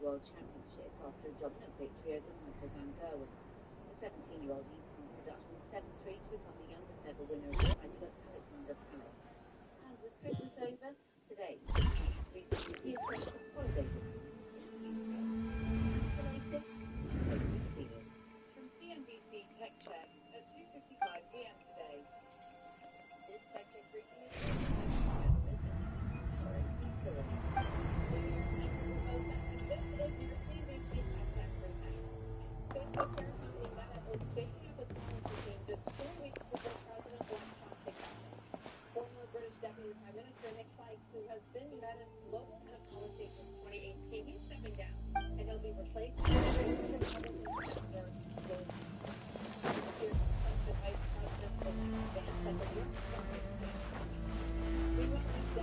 World Championship after a dominant victory over Michael van Gerwen. The 17-year-old East passed the Dutchman 7-3 to become the youngest ever winner of the title at Alexander Palace. And with Christmas over, today BBC is going to holiday the latest existing. From CNBC Tech Check at 2:55 p.m. today. This Tech Check briefing is former British Deputy Prime Minister Nick Clegg, who has been Meta's global head of policy since 2018, he's stepping down, and he'll be replaced by the Ambassador Vice President of Advanced at the New York Stock Exchange. Meanwhile, he's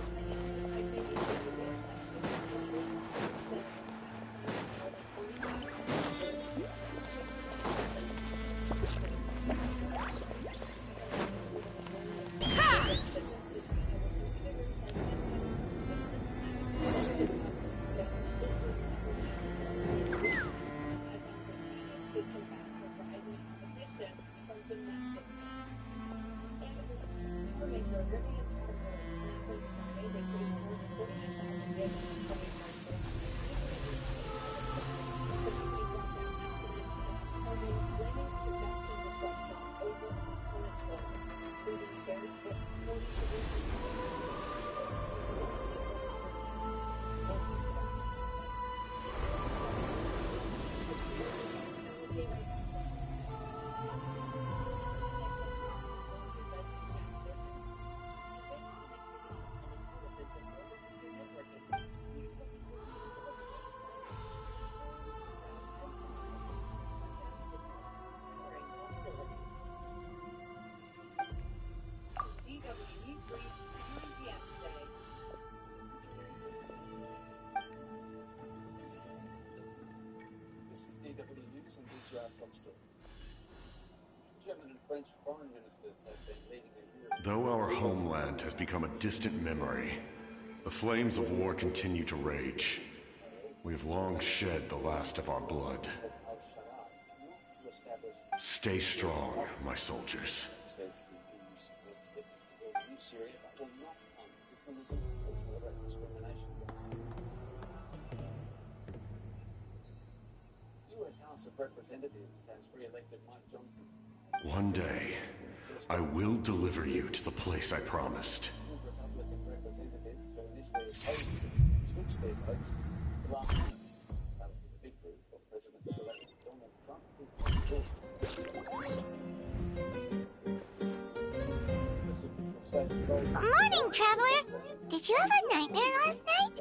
This is DW News and these are our top stories. German and French foreign ministers have been leading a Europe. Though our homeland has become a distant memory, the flames of war continue to rage. We have long shed the last of our blood. Stay strong, my soldiers. Says the EU support commitments to build a new Syria, but will not fund Islamism or tolerate discrimination against US House of Representatives has re-elected Mike Johnson. One day, I will deliver you to the place I promised. Republican representatives who initially opposed it switched their votes to the last minute. That was a big group of President-elect Donald Trump who endorsed it. Morning, traveler! Did you have a nightmare last night?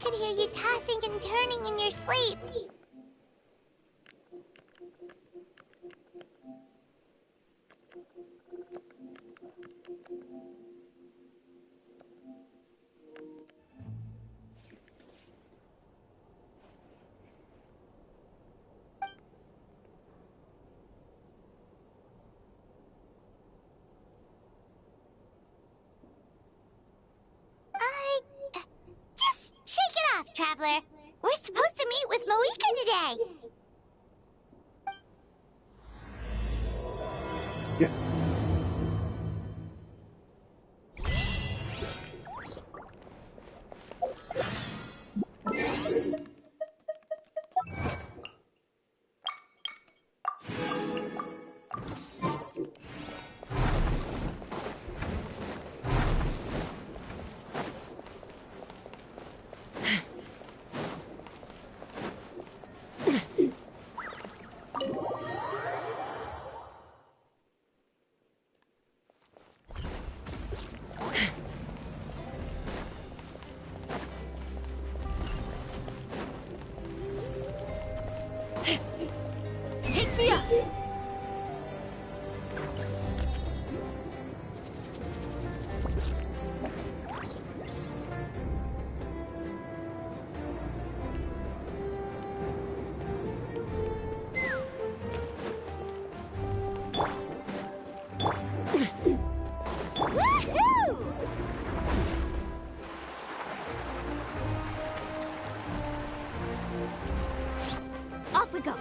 could hear you tossing and turning in your sleep. Just shake it off, Traveler. We're supposed to meet with Moika today. Yes. Take me up! Woohoo! Off we go.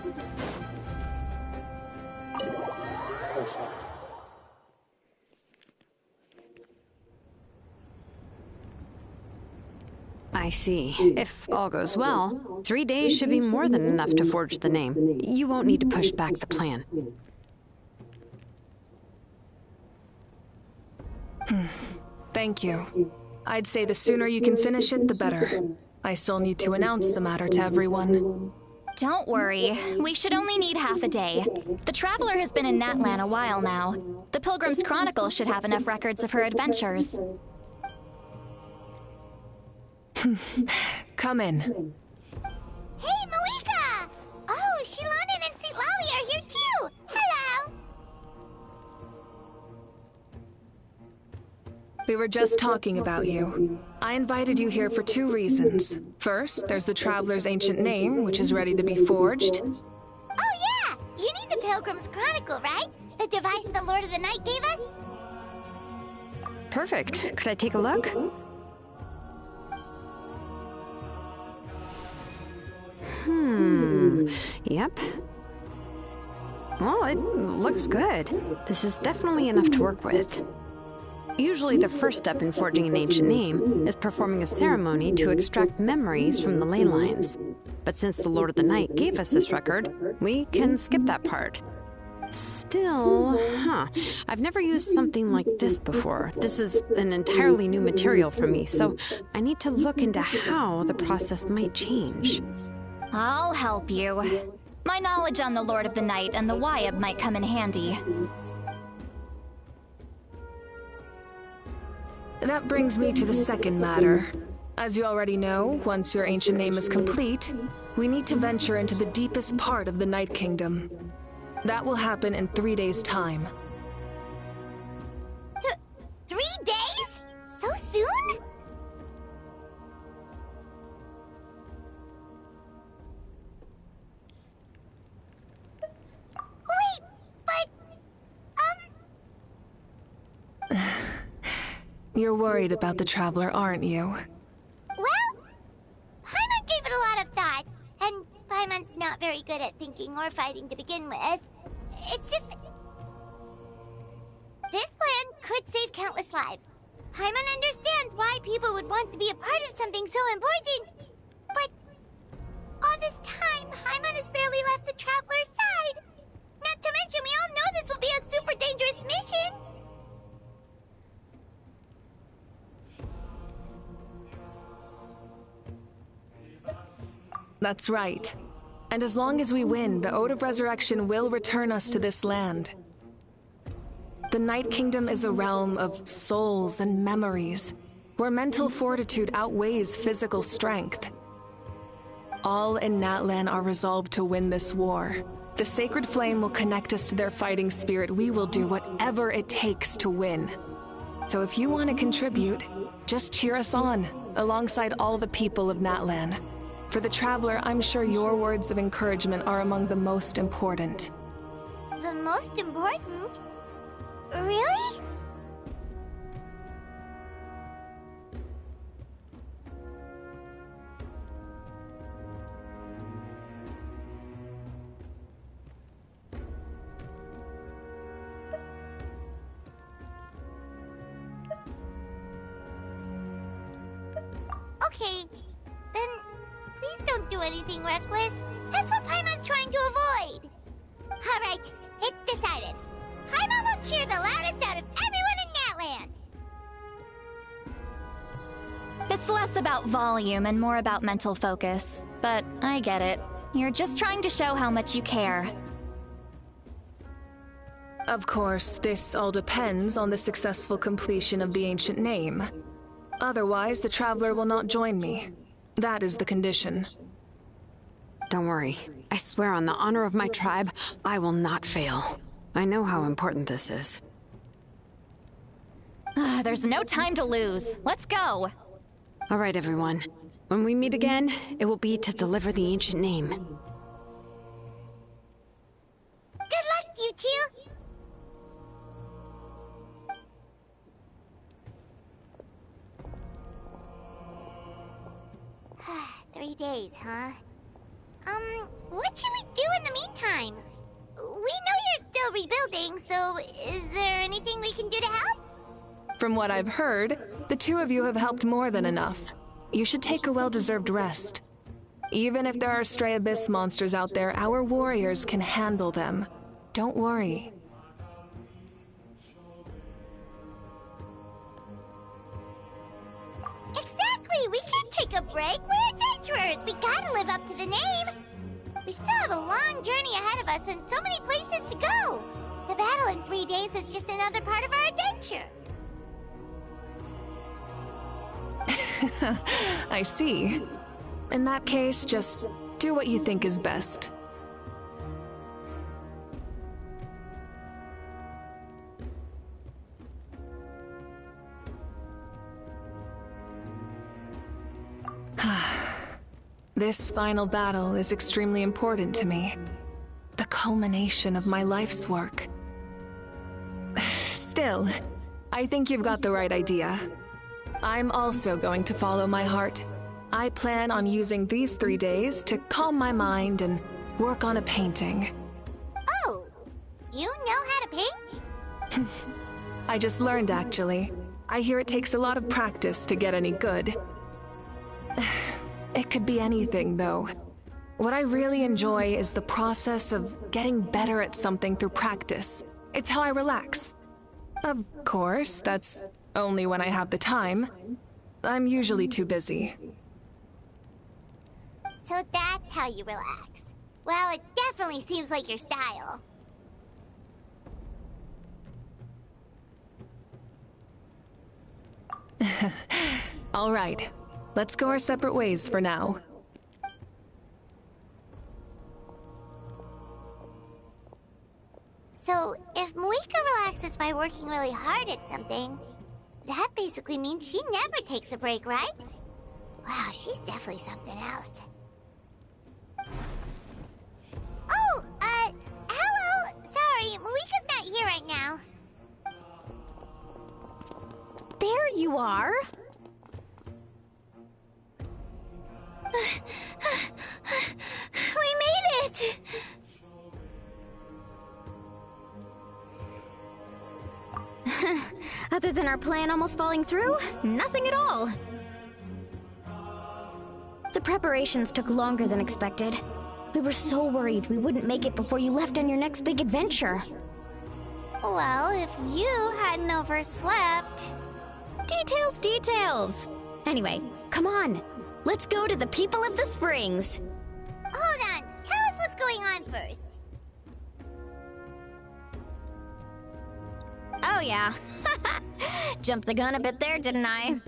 That's fine. I see. If all goes well, 3 days should be more than enough to forge the name. You won't need to push back the plan. Thank you. I'd say the sooner you can finish it, the better. I still need to announce the matter to everyone. Don't worry. We should only need half a day. The Traveler has been in Natlan a while now. The Pilgrim's Chronicle should have enough records of her adventures. Come in. Hey, Moika! Oh, Shilonen and St. Lolly are here too! Hello! We were just talking about you. I invited you here for 2 reasons. First, there's the Traveler's ancient name, which is ready to be forged. Oh yeah! You need the Pilgrim's Chronicle, right? The device the Lord of the Night gave us? Perfect. Could I take a look? Yep. Well, it looks good. This is definitely enough to work with. Usually the first step in forging an ancient name is performing a ceremony to extract memories from the ley lines. But since the Lord of the Night gave us this record, we can skip that part. Still, I've never used something like this before. This is an entirely new material for me, so I need to look into how the process might change. I'll help you. My knowledge on the Lord of the Night and the Wyab might come in handy. That brings me to the second matter. As you already know, once your ancient name is complete, we need to venture into the deepest part of the Night Kingdom. That will happen in 3 days' time. 3 days? So soon? Wait, but... You're worried about the Traveler, aren't you? Well, Paimon gave it a lot of thought, and Paimon's not very good at thinking or fighting to begin with. It's just... This plan could save countless lives. Paimon understands why people would want to be a part of something so important. But all this time, Paimon has barely left the Traveler's side. Not to mention, we all know this will be a super dangerous mission. That's right. And as long as we win, the Ode of Resurrection will return us to this land. The Night Kingdom is a realm of souls and memories, where mental fortitude outweighs physical strength. All in Natlan are resolved to win this war. The sacred flame will connect us to their fighting spirit. We will do whatever it takes to win. So if you want to contribute, just cheer us on, alongside all the people of Natlan. For the Traveler, I'm sure your words of encouragement are among the most important. The most important? Really? Okay, then please don't do anything reckless. That's what Paimon's trying to avoid. Alright, it's decided. Paimon will cheer the loudest out of everyone in Natlan. It's less about volume and more about mental focus. But I get it. You're just trying to show how much you care. Of course, this all depends on the successful completion of the ancient name. Otherwise, the Traveler will not join me. That is the condition. Don't worry. I swear on the honor of my tribe, I will not fail. I know how important this is. There's no time to lose. Let's go. All right, everyone. When we meet again, it will be to deliver the ancient name. Good luck, you two! 3 days, huh? What should we do in the meantime? We know you're still rebuilding, so is there anything we can do to help? From what I've heard, the two of you have helped more than enough. You should take a well-deserved rest. Even if there are stray abyss monsters out there, our warriors can handle them. Don't worry. Exactly! We can't take a break. We're adventurers. We gotta live up to the name. We still have a long journey ahead of us and so many places to go. The battle in 3 days is just another part of our adventure. I see. In that case, just do what you think is best. This final battle is extremely important to me. The culmination of my life's work. Still, I think you've got the right idea. I'm also going to follow my heart. I plan on using these 3 days to calm my mind and work on a painting. Oh, you know how to paint? I just learned, actually. I hear it takes a lot of practice to get any good. It could be anything, though. What I really enjoy is the process of getting better at something through practice. It's how I relax. Of course, that's only when I have the time. I'm usually too busy. So that's how you relax. Well, it definitely seems like your style. All right. Let's go our separate ways for now. So, if Moika relaxes by working really hard at something, that basically means she never takes a break, right? Wow, she's definitely something else. Oh, hello! Sorry, Moika's not here right now. There you are. We made it! Other than our plan almost falling through, nothing at all. The preparations took longer than expected. We were so worried we wouldn't make it before you left on your next big adventure. Well, if you hadn't overslept... Details, details! Anyway, come on. Let's go to the people of the Springs. Hold on. Tell us what's going on first. Oh, yeah. Jumped the gun a bit there, didn't I?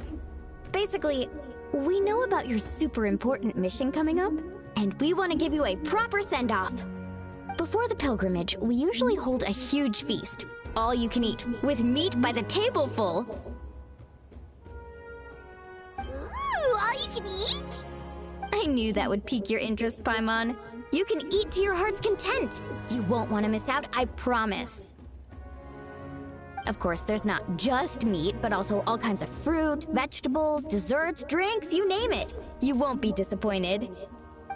Basically, we know about your super important mission coming up, and we want to give you a proper send-off. Before the pilgrimage, we usually hold a huge feast. All you can eat, with meat by the tableful. Ooh, all you can eat? I knew that would pique your interest, Paimon. You can eat to your heart's content. You won't want to miss out, I promise. Of course, there's not just meat, but also all kinds of fruit, vegetables, desserts, drinks, you name it. You won't be disappointed.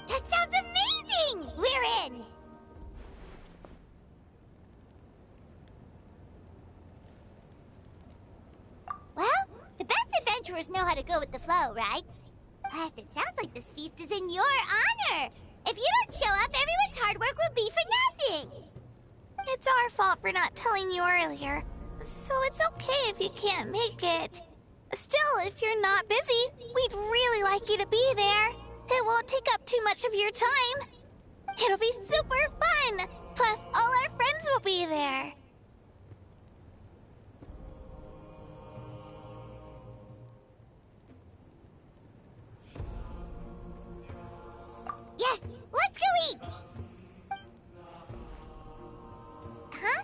That sounds amazing! We're in! Well, the best adventurers know how to go with the flow, right? Plus, it sounds like this feast is in your honor. If you don't show up, everyone's hard work will be for nothing. It's our fault for not telling you earlier, so it's okay if you can't make it. Still, if you're not busy, we'd really like you to be there. It won't take up too much of your time. It'll be super fun! Plus, all our friends will be there. Yes, let's go eat! Huh?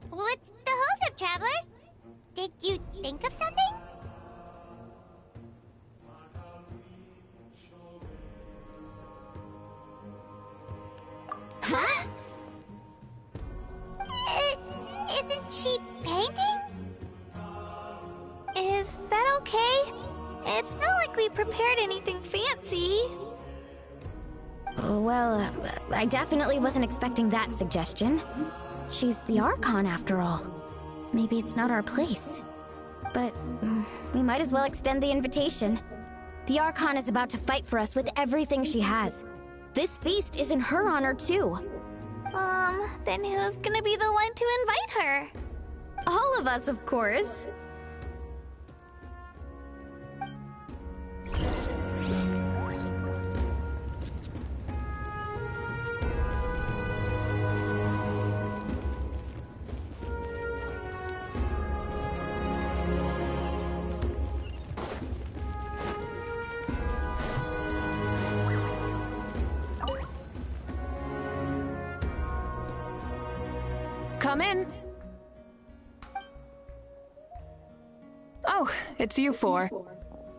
What's the holdup, Traveler? Did you think of something? Huh? Isn't she painting? Is that okay? It's not like we prepared anything fancy. Well, I definitely wasn't expecting that suggestion. She's the Archon, after all. Maybe it's not our place. But we might as well extend the invitation. The Archon is about to fight for us with everything she has. This feast is in her honor, too. Then who's gonna be the one to invite her? All of us, of course. Come in. Oh, it's you four.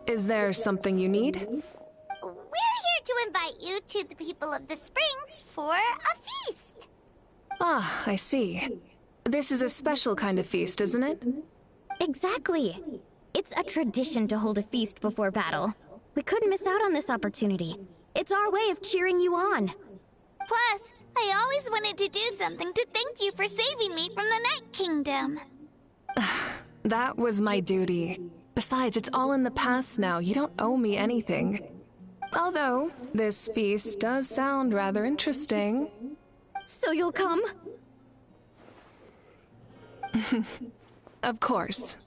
Is there something you need? We're here to invite you to the people of the Springs for a feast. Ah, I see. This is a special kind of feast, isn't it? Exactly. It's a tradition to hold a feast before battle. We couldn't miss out on this opportunity. It's our way of cheering you on. Plus, I always wanted to do something to thank you for saving me from the Night Kingdom. That was my duty. Besides, it's all in the past now. You don't owe me anything. Although, this feast does sound rather interesting. So you'll come? Of course.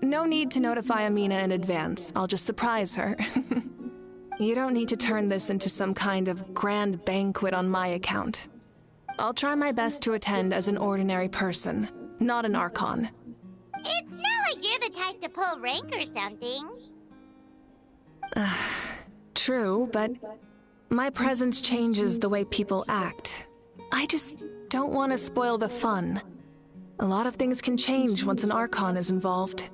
No need to notify Amina in advance. I'll just surprise her. You don't need to turn this into some kind of grand banquet on my account. I'll try my best to attend as an ordinary person, not an Archon. It's not like you're the type to pull rank or something. True, but my presence changes the way people act. I just don't want to spoil the fun. A lot of things can change once an Archon is involved.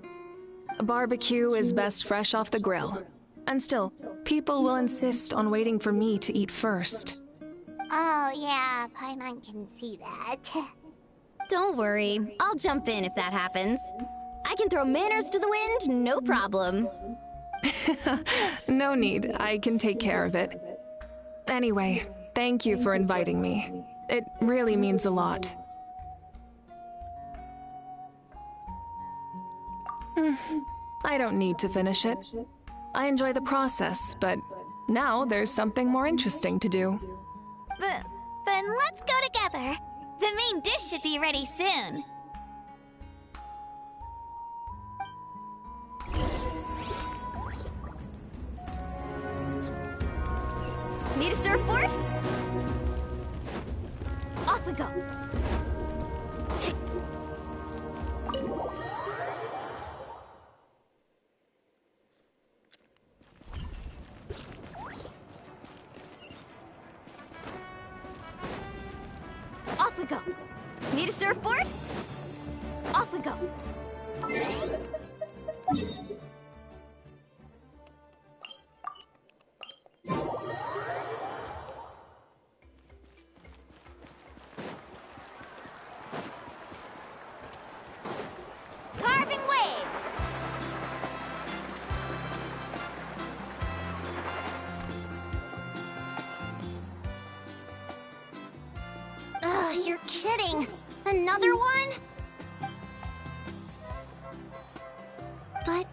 A barbecue is best fresh off the grill. And still, people will insist on waiting for me to eat first. Oh, yeah, Paimon can see that. Don't worry, I'll jump in if that happens. I can throw manners to the wind, no problem. No need, I can take care of it. Anyway, thank you for inviting me. It really means a lot. I don't need to finish it. I enjoy the process, but now there's something more interesting to do. Then let's go together. The main dish should be ready soon. Need a surfboard? Off we go. Off we go. Need a surfboard? Off we go. Carving waves. Ugh, you're kidding. Another one? But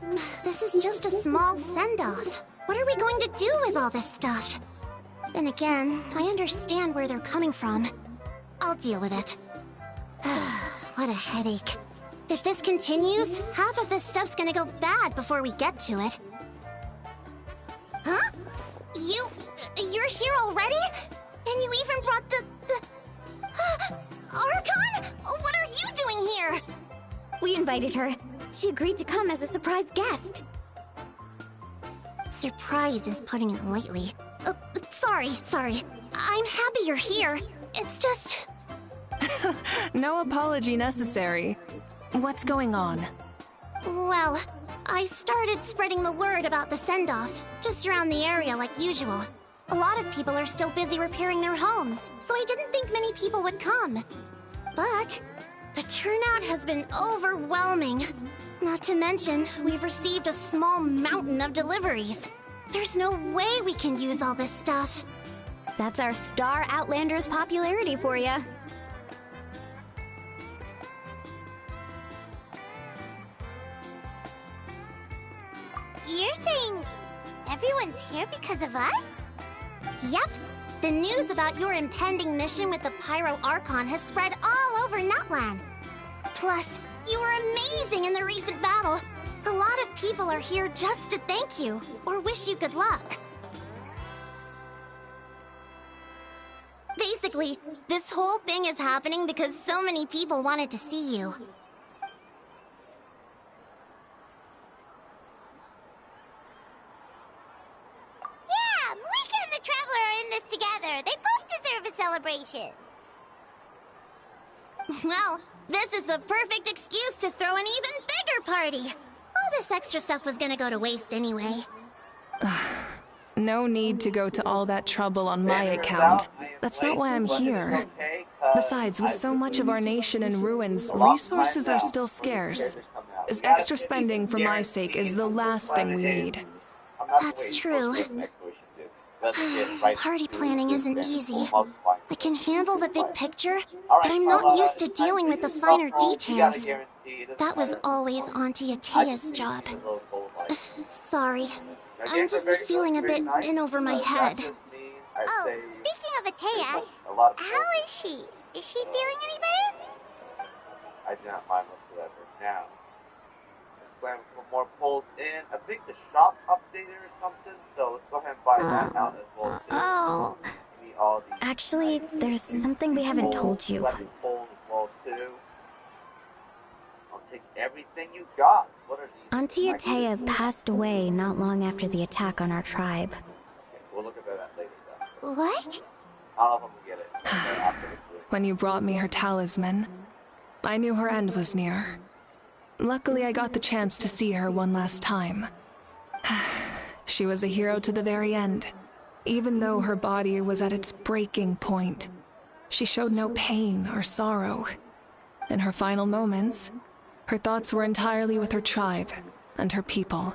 this is just a small send-off. What are we going to do with all this stuff? Then again, I understand where they're coming from. I'll deal with it. What a headache. If this continues, half of this stuff's gonna go bad before we get to it. Huh? You're here already? And you even brought the... Archon? What are you doing here? We invited her. She agreed to come as a surprise guest. Surprise is putting it lightly. Sorry. I'm happy you're here. It's just... No apology necessary. What's going on? Well, I started spreading the word about the send-off, just around the area like usual. A lot of people are still busy repairing their homes, so I didn't think many people would come. But the turnout has been overwhelming. Not to mention, we've received a small mountain of deliveries. There's no way we can use all this stuff. That's our Star Outlander's popularity for you. You're saying everyone's here because of us? Yep. The news about your impending mission with the Pyro Archon has spread all over Natlan. Plus, you were amazing in the recent battle. A lot of people are here just to thank you, or wish you good luck. Basically, this whole thing is happening because so many people wanted to see you. Yeah, Mika and the Traveler are in this together. They both deserve a celebration. Well, this is the perfect excuse to throw an even bigger party. All this extra stuff was gonna go to waste anyway. No need to go to all that trouble on my account. That's not why I'm here. Besides, with so much of our nation in ruins, resources are still scarce. This extra spending for my sake is the last thing we need. That's true. Party planning isn't easy. I can handle the big picture, but I'm not used to dealing with the finer details. That was always Auntie Atea's job. Sorry. I'm just feeling a bit in over my head. Oh, speaking of Atea, how is she? Is she feeling any better? I do not mind whatsoever. Now, slam a couple more polls in. I think the shop updated or something, so let's go ahead and buy that out as well too. Oh. All these Actually, there's something we haven't told you. Weapon polls as well too. I'll take everything you got. What are these? Auntie Atea passed away not long after the attack on our tribe. Okay, we'll look at that later though. What? I don't know if I'm gonna get it. After this week. When you brought me her talisman, I knew her end was near. Luckily, I got the chance to see her one last time. She was a hero to the very end. Even though her body was at its breaking point, she showed no pain or sorrow. In her final moments, her thoughts were entirely with her tribe and her people.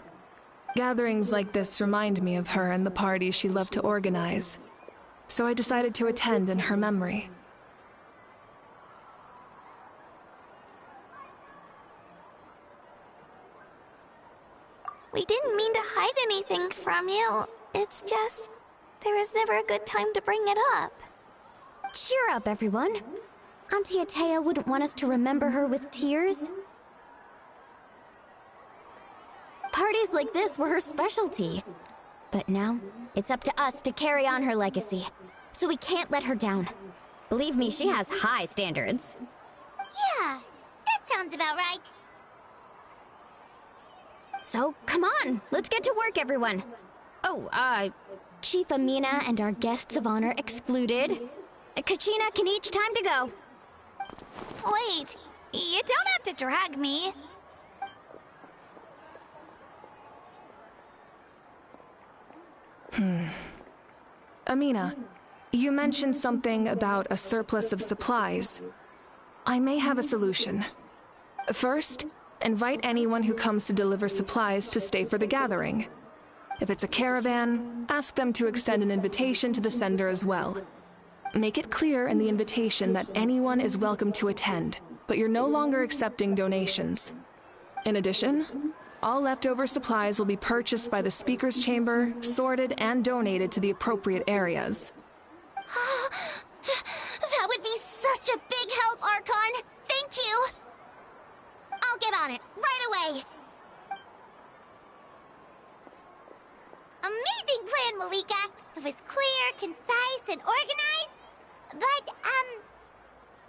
Gatherings like this remind me of her and the parties she loved to organize, so I decided to attend in her memory. We didn't mean to hide anything from you. It's just, there was never a good time to bring it up. Cheer up, everyone. Auntie Atea wouldn't want us to remember her with tears. Parties like this were her specialty. But now, it's up to us to carry on her legacy. So we can't let her down. Believe me, she has high standards. Yeah, that sounds about right. So, come on, let's get to work, everyone. Oh, Chief Amina and our guests of honor excluded. Kachina can each time to go. Wait, you don't have to drag me. Amina, you mentioned something about a surplus of supplies. I may have a solution. First, invite anyone who comes to deliver supplies to stay for the gathering. If it's a caravan, ask them to extend an invitation to the sender as well. Make it clear in the invitation that anyone is welcome to attend, but you're no longer accepting donations. In addition, all leftover supplies will be purchased by the speaker's chamber, sorted, and donated to the appropriate areas. That would be such a big help, Archon! Thank you! I'll get on it, right away! Amazing plan, Malika! It was clear, concise, and organized. But,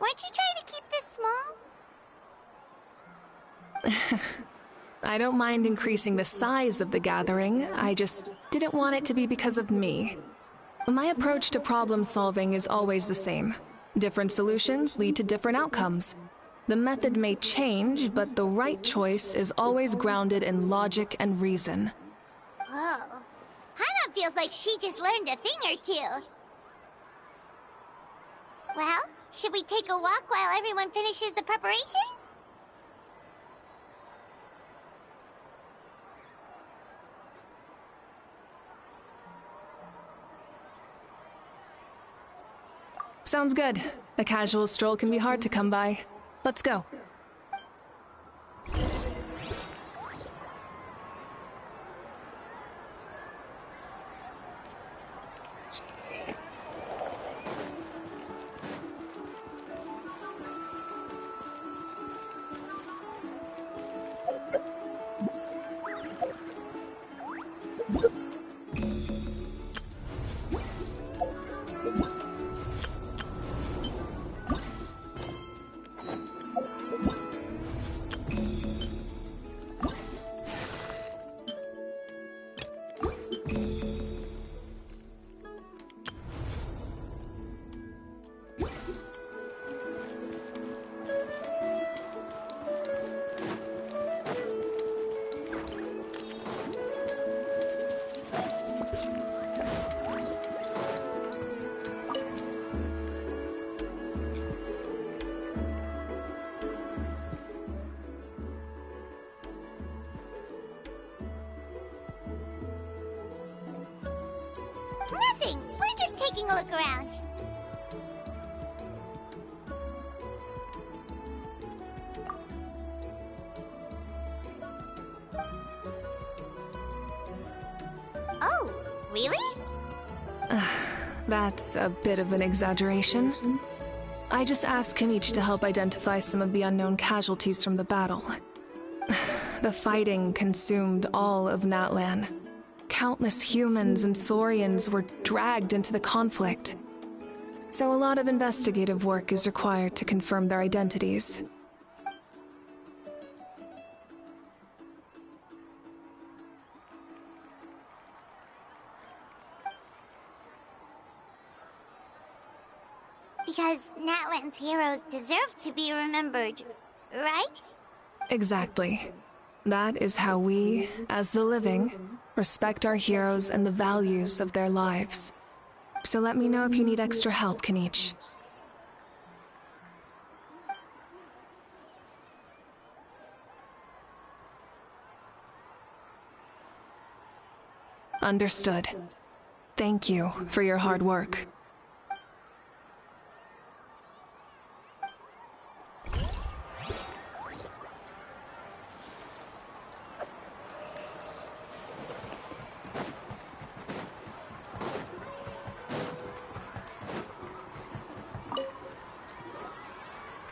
weren't you trying to keep this small? I don't mind increasing the size of the gathering, I just didn't want it to be because of me. My approach to problem solving is always the same. Different solutions lead to different outcomes. The method may change, but the right choice is always grounded in logic and reason. Whoa. Hana feels like she just learned a thing or two. Well, should we take a walk while everyone finishes the preparations? Sounds good. A casual stroll can be hard to come by. Let's go. Nothing! We're just taking a look around. Oh, really? That's a bit of an exaggeration. I just asked Kanich to help identify some of the unknown casualties from the battle. The fighting consumed all of Natlan. Countless humans and Saurians were dragged into the conflict. So a lot of investigative work is required to confirm their identities. Because Natlan's heroes deserve to be remembered, right? Exactly. That is how we, as the living, respect our heroes and the values of their lives. So let me know if you need extra help, Kanich. Understood. Thank you for your hard work.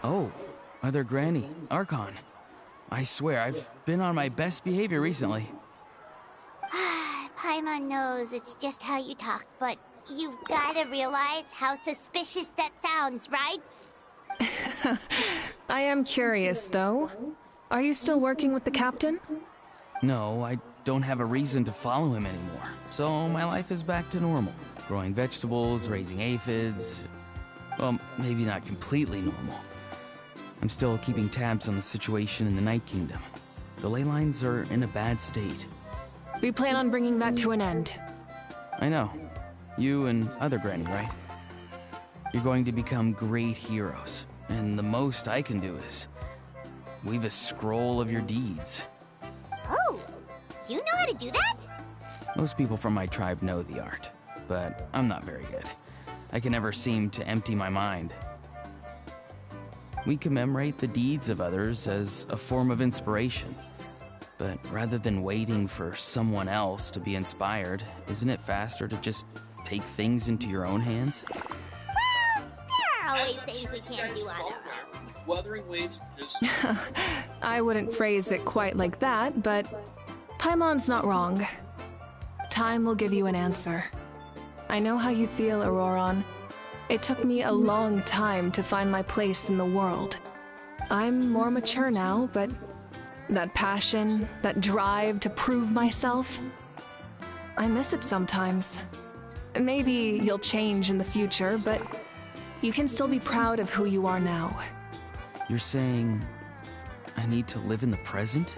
Oh, Mother Granny, Archon. I swear, I've been on my best behavior recently. Paimon knows it's just how you talk, but you've gotta realize how suspicious that sounds, right? I am curious, though. Are you still working with the captain? No, I don't have a reason to follow him anymore, so my life is back to normal. Growing vegetables, raising aphids. Well, maybe not completely normal. I'm still keeping tabs on the situation in the Night Kingdom. The ley lines are in a bad state. We plan on bringing that to an end. I know. You and other Granny, right? You're going to become great heroes, and the most I can do is weave a scroll of your deeds. Oh, you know how to do that? Most people from my tribe know the art, but I'm not very good. I can never seem to empty my mind. We commemorate the deeds of others as a form of inspiration. But rather than waiting for someone else to be inspired, isn't it faster to just take things into your own hands? Well, there are always things we can't do on our own. Wuthering Waves just... I wouldn't phrase it quite like that, but Paimon's not wrong. Time will give you an answer. I know how you feel, Auroron. It took me a long time to find my place in the world. I'm more mature now, but that passion, that drive to prove myself, I miss it sometimes. Maybe you'll change in the future, but you can still be proud of who you are now. You're saying I need to live in the present?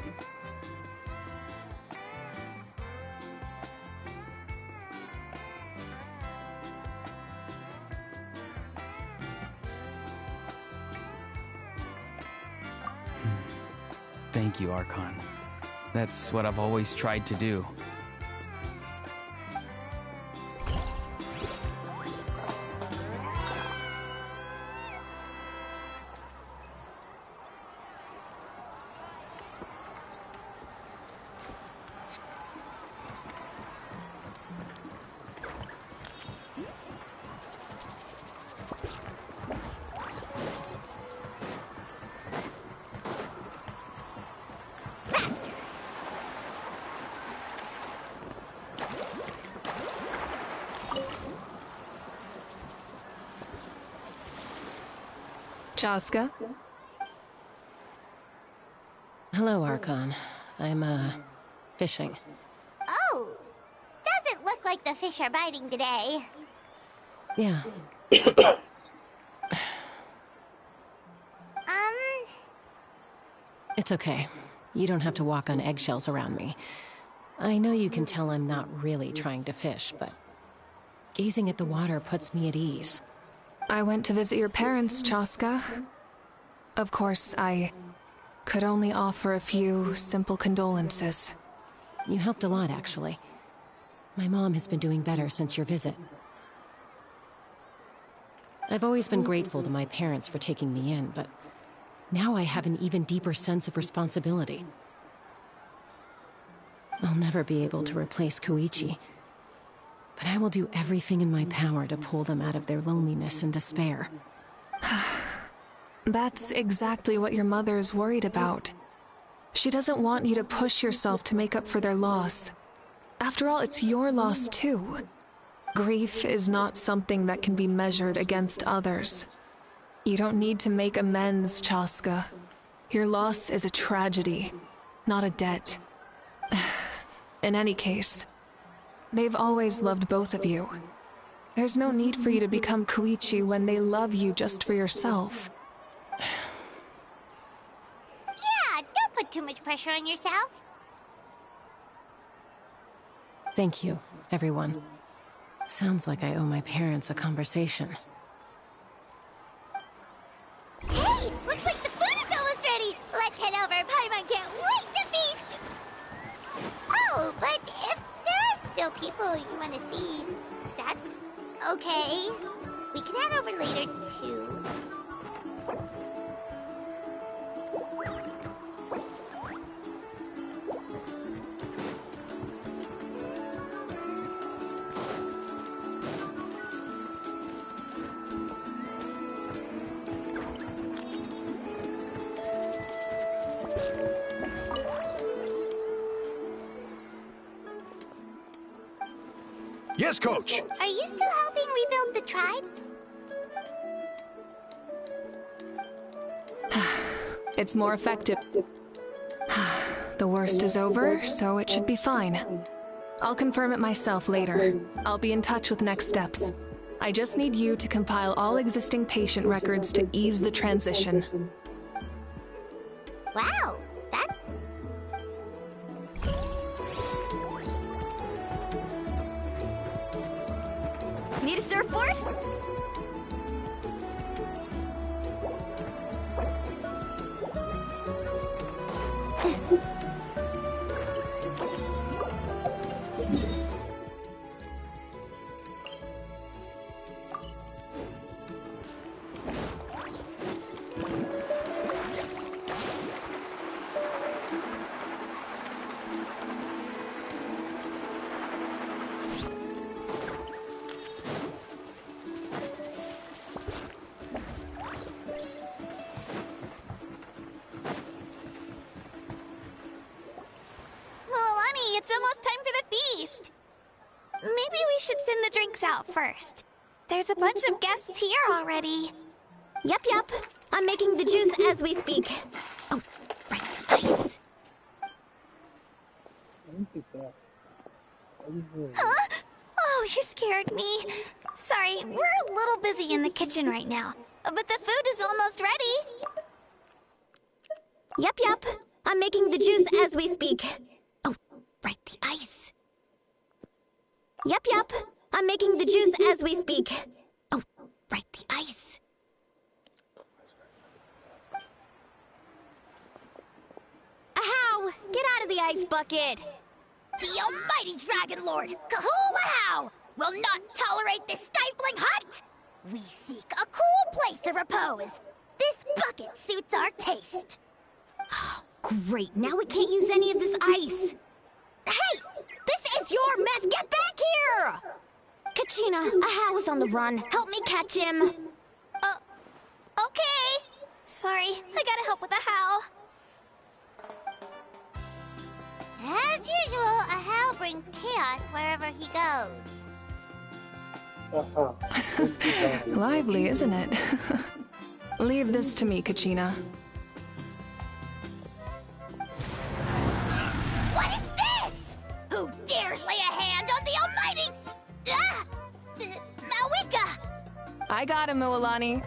Thank you, Archon. That's what I've always tried to do. Chaska? Hello, Archon. I'm, fishing. Oh, doesn't look like the fish are biting today. Yeah. It's okay. You don't have to walk on eggshells around me. I know you can tell I'm not really trying to fish, but gazing at the water puts me at ease. I went to visit your parents, Chaska. Of course, I could only offer a few simple condolences. You helped a lot, actually. My mom has been doing better since your visit. I've always been grateful to my parents for taking me in, but now I have an even deeper sense of responsibility. I'll never be able to replace Koichi, but I will do everything in my power to pull them out of their loneliness and despair. That's exactly what your mother's worried about. She doesn't want you to push yourself to make up for their loss. After all, it's your loss too. Grief is not something that can be measured against others. You don't need to make amends, Chaska. Your loss is a tragedy, not a debt. In any case, they've always loved both of you. There's no need for you to become Koichi when they love you just for yourself. Yeah, don't put too much pressure on yourself. Thank you, everyone. Sounds like I owe my parents a conversation. Hey, looks like the food is almost ready. Let's head over. Paimon can't wait to feast. Oh, but if there are still people you want to see, that's okay. We can head over later, too. Yes, Coach. Are you still helping rebuild the tribes? It's more effective. The worst is over, so it should be fine. I'll confirm it myself later. I'll be in touch with next steps. I just need you to compile all existing patient records to ease the transition. Wow, that... Need a surfboard? Lonnie, it's almost time for the feast. Maybe we should send the drinks out first. There's a bunch of guests here already. Yup. I'm making the juice as we speak. Oh, right, ice. Huh? Oh, you scared me. Sorry, we're a little busy in the kitchen right now. But the food is almost ready. Yup. I'm making the juice as we speak. Oh, right, the ice. Yup. I'm making the juice as we speak. Oh, right, the ice. Ahow! Get out of the ice bucket! The almighty Dragon Lord, Kahulahow, will not tolerate this stifling hut! We seek a cool place of repose. This bucket suits our taste. Oh, great, now we can't use any of this ice. Hey! This is your mess! Get back here! Kachina, Ahow is on the run. Help me catch him. Okay. Sorry, I gotta help with the how. As usual, Ahow brings chaos wherever he goes. Lively, isn't it? Leave this to me, Kachina. What is this? Who dares lay a hand on the almighty... Mawika? I got him, Mililani.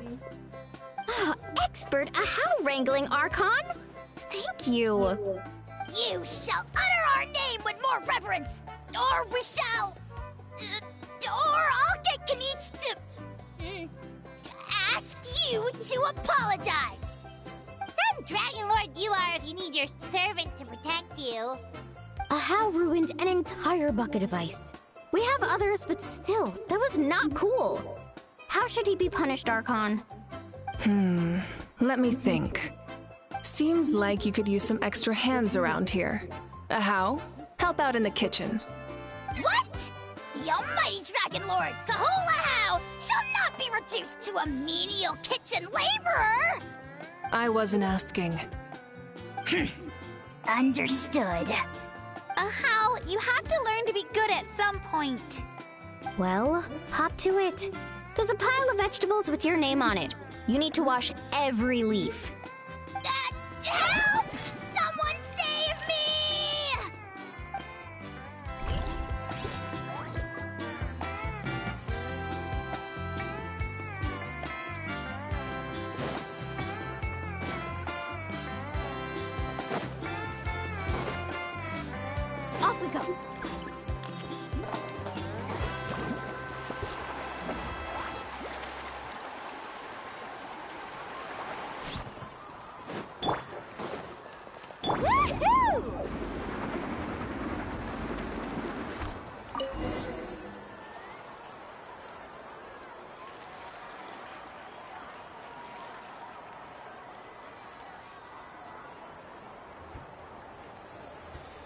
Expert Ahow wrangling, Archon. Thank you. You shall utter our name with more reverence, or we shall... or I'll get Kanich to ask you to apologize. Some Dragon Lord you are if you need your servant to protect you. Ahow ruined an entire bucket of ice. We have others, but still, that was not cool. How should he be punished, Archon? Let me think. Seems like you could use some extra hands around here. Ahow, help out in the kitchen. What? The almighty Dragon Lord, Kahulahow, shall not be reduced to a menial kitchen laborer! I wasn't asking. Understood. Ahow, you have to learn to be good at some point. Well, hop to it. There's a pile of vegetables with your name on it. You need to wash every leaf. Help! Someone save me! Off we go.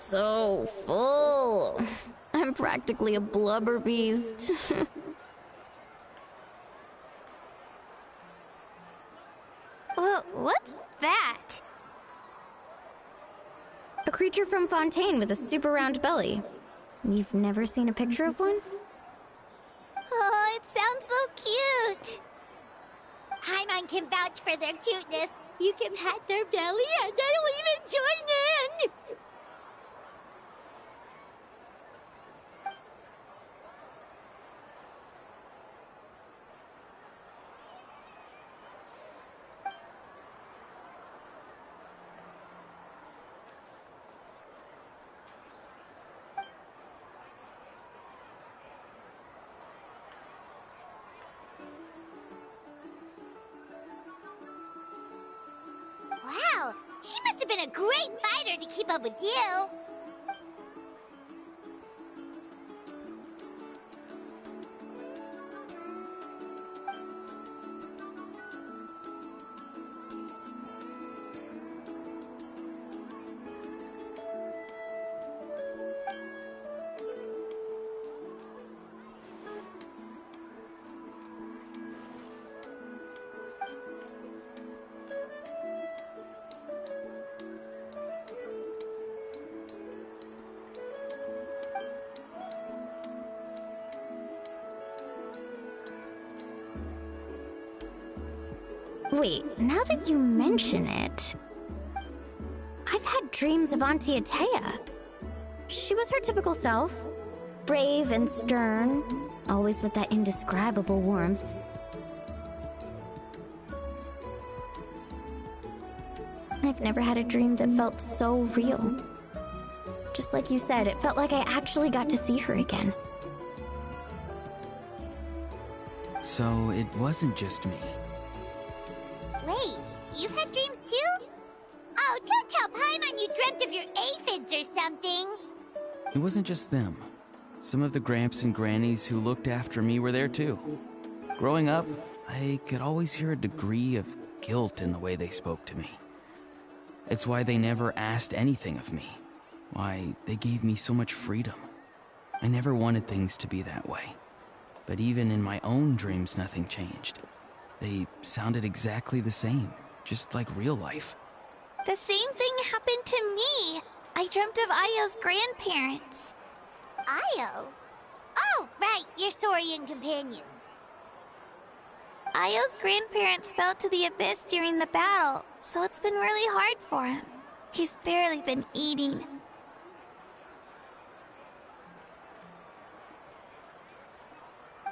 So full. I'm practically a blubber beast. What's that? A creature from Fontaine with a super round belly. You've never seen a picture of one? Oh, it sounds so cute. Paimon can vouch for their cuteness. You can pat their belly and I'll even join in. She must have been a great fighter to keep up with you. Wait, now that you mention it, I've had dreams of Auntie Atea. She was her typical self, brave and stern, always with that indescribable warmth. I've never had a dream that felt so real. Just like you said, it felt like I actually got to see her again. So it wasn't just me. Wait, you've had dreams too? Oh, don't tell Paimon you dreamt of your aphids or something. It wasn't just them. Some of the Gramps and Grannies who looked after me were there too. Growing up, I could always hear a degree of guilt in the way they spoke to me. It's why they never asked anything of me. Why they gave me so much freedom. I never wanted things to be that way. But even in my own dreams, nothing changed. They sounded exactly the same, just like real life. The same thing happened to me. I dreamt of Io's grandparents. Io? Oh, right, your Saurian companion. Io's grandparents fell to the abyss during the battle, so it's been really hard for him. He's barely been eating.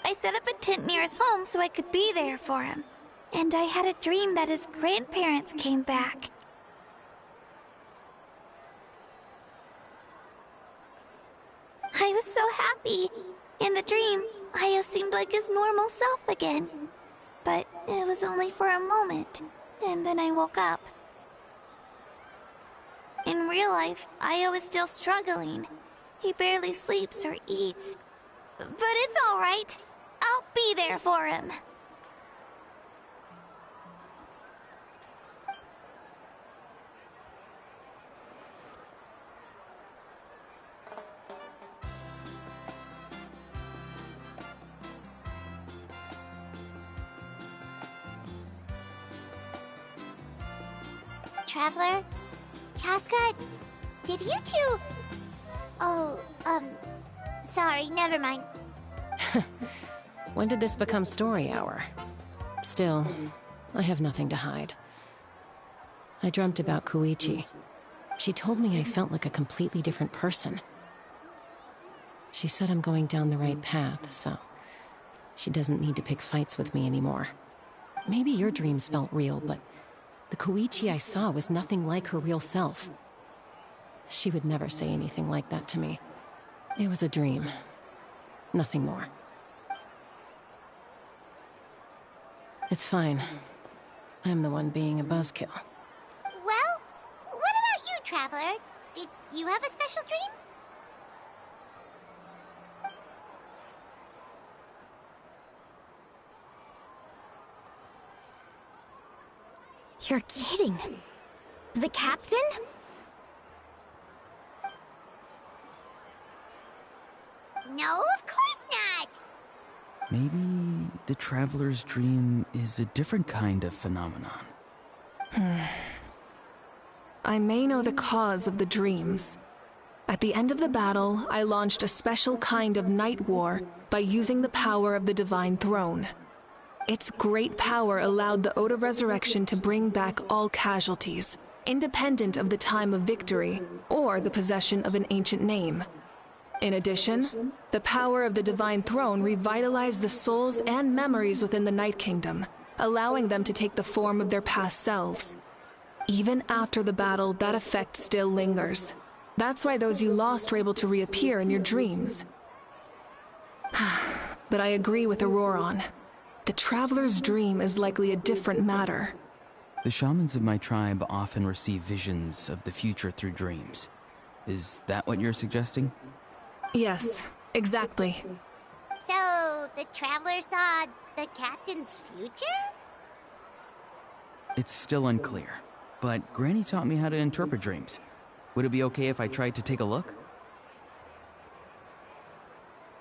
I set up a tent near his home so I could be there for him. And I had a dream that his grandparents came back. I was so happy. In the dream, Io seemed like his normal self again. But it was only for a moment, and then I woke up. In real life, Io is still struggling. He barely sleeps or eats. But it's all right. I'll be there for him. Traveler? Chaska? Did you two... Oh, sorry, never mind. When did this become story hour? Still, I have nothing to hide. I dreamt about Koichi. She told me I felt like a completely different person. She said I'm going down the right path, so she doesn't need to pick fights with me anymore. Maybe your dreams felt real, but the Koichi I saw was nothing like her real self. She would never say anything like that to me. It was a dream. Nothing more. It's fine. I'm the one being a buzzkill. Well, what about you, Traveler? Did you have a special dream? You're kidding. The captain? No, of course not. Maybe the Traveler's dream is a different kind of phenomenon. I may know the cause of the dreams. At the end of the battle, I launched a special kind of night war by using the power of the Divine Throne. Its great power allowed the Ode of Resurrection to bring back all casualties, independent of the time of victory or the possession of an ancient name. In addition, the power of the Divine Throne revitalized the souls and memories within the Night Kingdom, allowing them to take the form of their past selves. Even after the battle, that effect still lingers. That's why those you lost were able to reappear in your dreams. But I agree with Auroron. The Traveler's dream is likely a different matter. The shamans of my tribe often receive visions of the future through dreams. Is that what you're suggesting? Yes, exactly. So, the traveler saw the captain's future? It's still unclear, but Granny taught me how to interpret dreams. Would it be okay if I tried to take a look?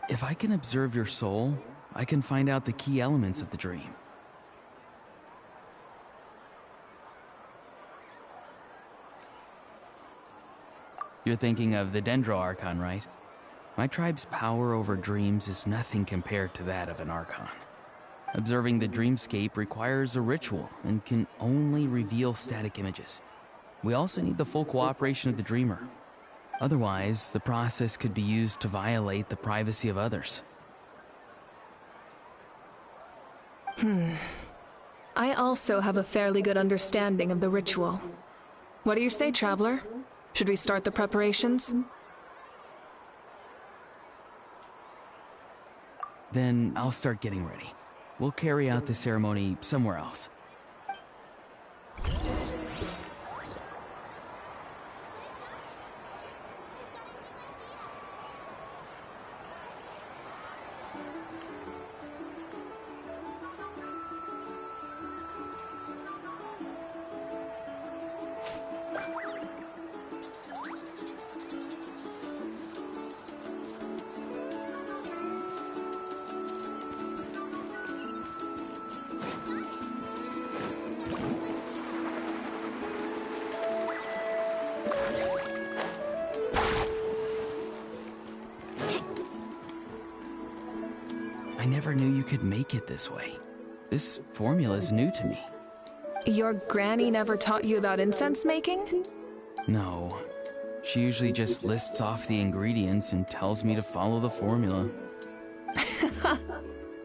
If I can observe your soul, I can find out the key elements of the dream. You're thinking of the Dendro Archon, right? My tribe's power over dreams is nothing compared to that of an Archon. Observing the dreamscape requires a ritual and can only reveal static images. We also need the full cooperation of the dreamer. Otherwise, the process could be used to violate the privacy of others. I also have a fairly good understanding of the ritual. What do you say, Traveler? Should we start the preparations? Then I'll start getting ready. We'll carry out the ceremony somewhere else. I never knew you could make it this way. This formula is new to me. Your granny never taught you about incense making? No. She usually just lists off the ingredients and tells me to follow the formula.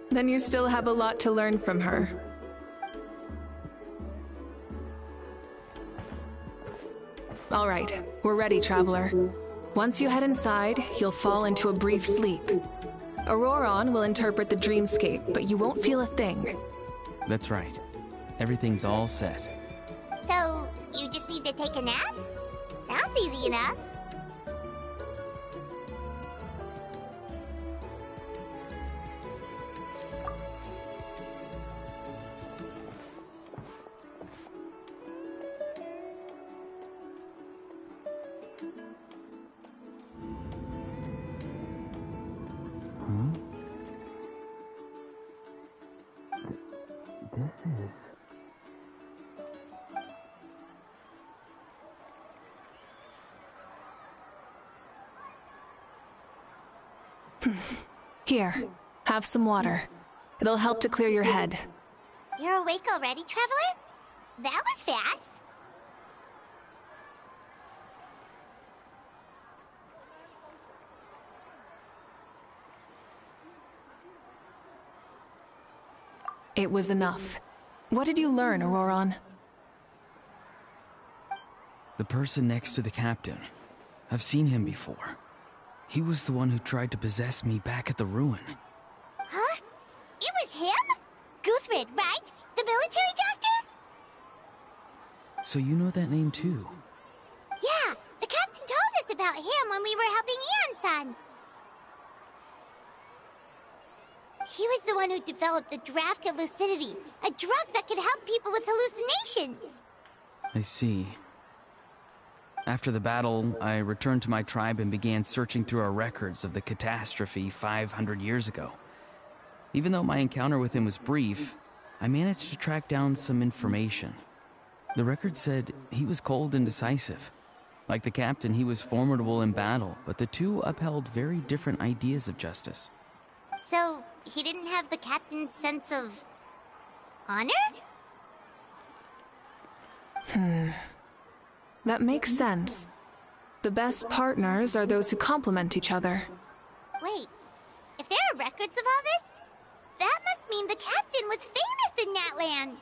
Then you still have a lot to learn from her. All right, we're ready, Traveler. Once you head inside, you'll fall into a brief sleep. Auroron will interpret the dreamscape, but you won't feel a thing. That's right. Everything's all set. So, you just need to take a nap? Sounds easy enough. Here, have some water. It'll help to clear your head. You're awake already, Traveler? That was fast. It was enough. What did you learn, Auroron? The person next to the captain. I've seen him before. He was the one who tried to possess me back at the ruin. Huh? It was him? Guthrid, right? The military doctor? So you know that name too? Yeah, the captain told us about him when we were helping Ian-san. He was the one who developed the draft of lucidity, a drug that could help people with hallucinations. I see. After the battle, I returned to my tribe and began searching through our records of the catastrophe 500 years ago. Even though my encounter with him was brief, I managed to track down some information. The record said he was cold and decisive. Like the captain, he was formidable in battle, but the two upheld very different ideas of justice. So, he didn't have the captain's sense of honor? That makes sense. The best partners are those who complement each other. Wait, if there are records of all this, that must mean the captain was famous in Natlan.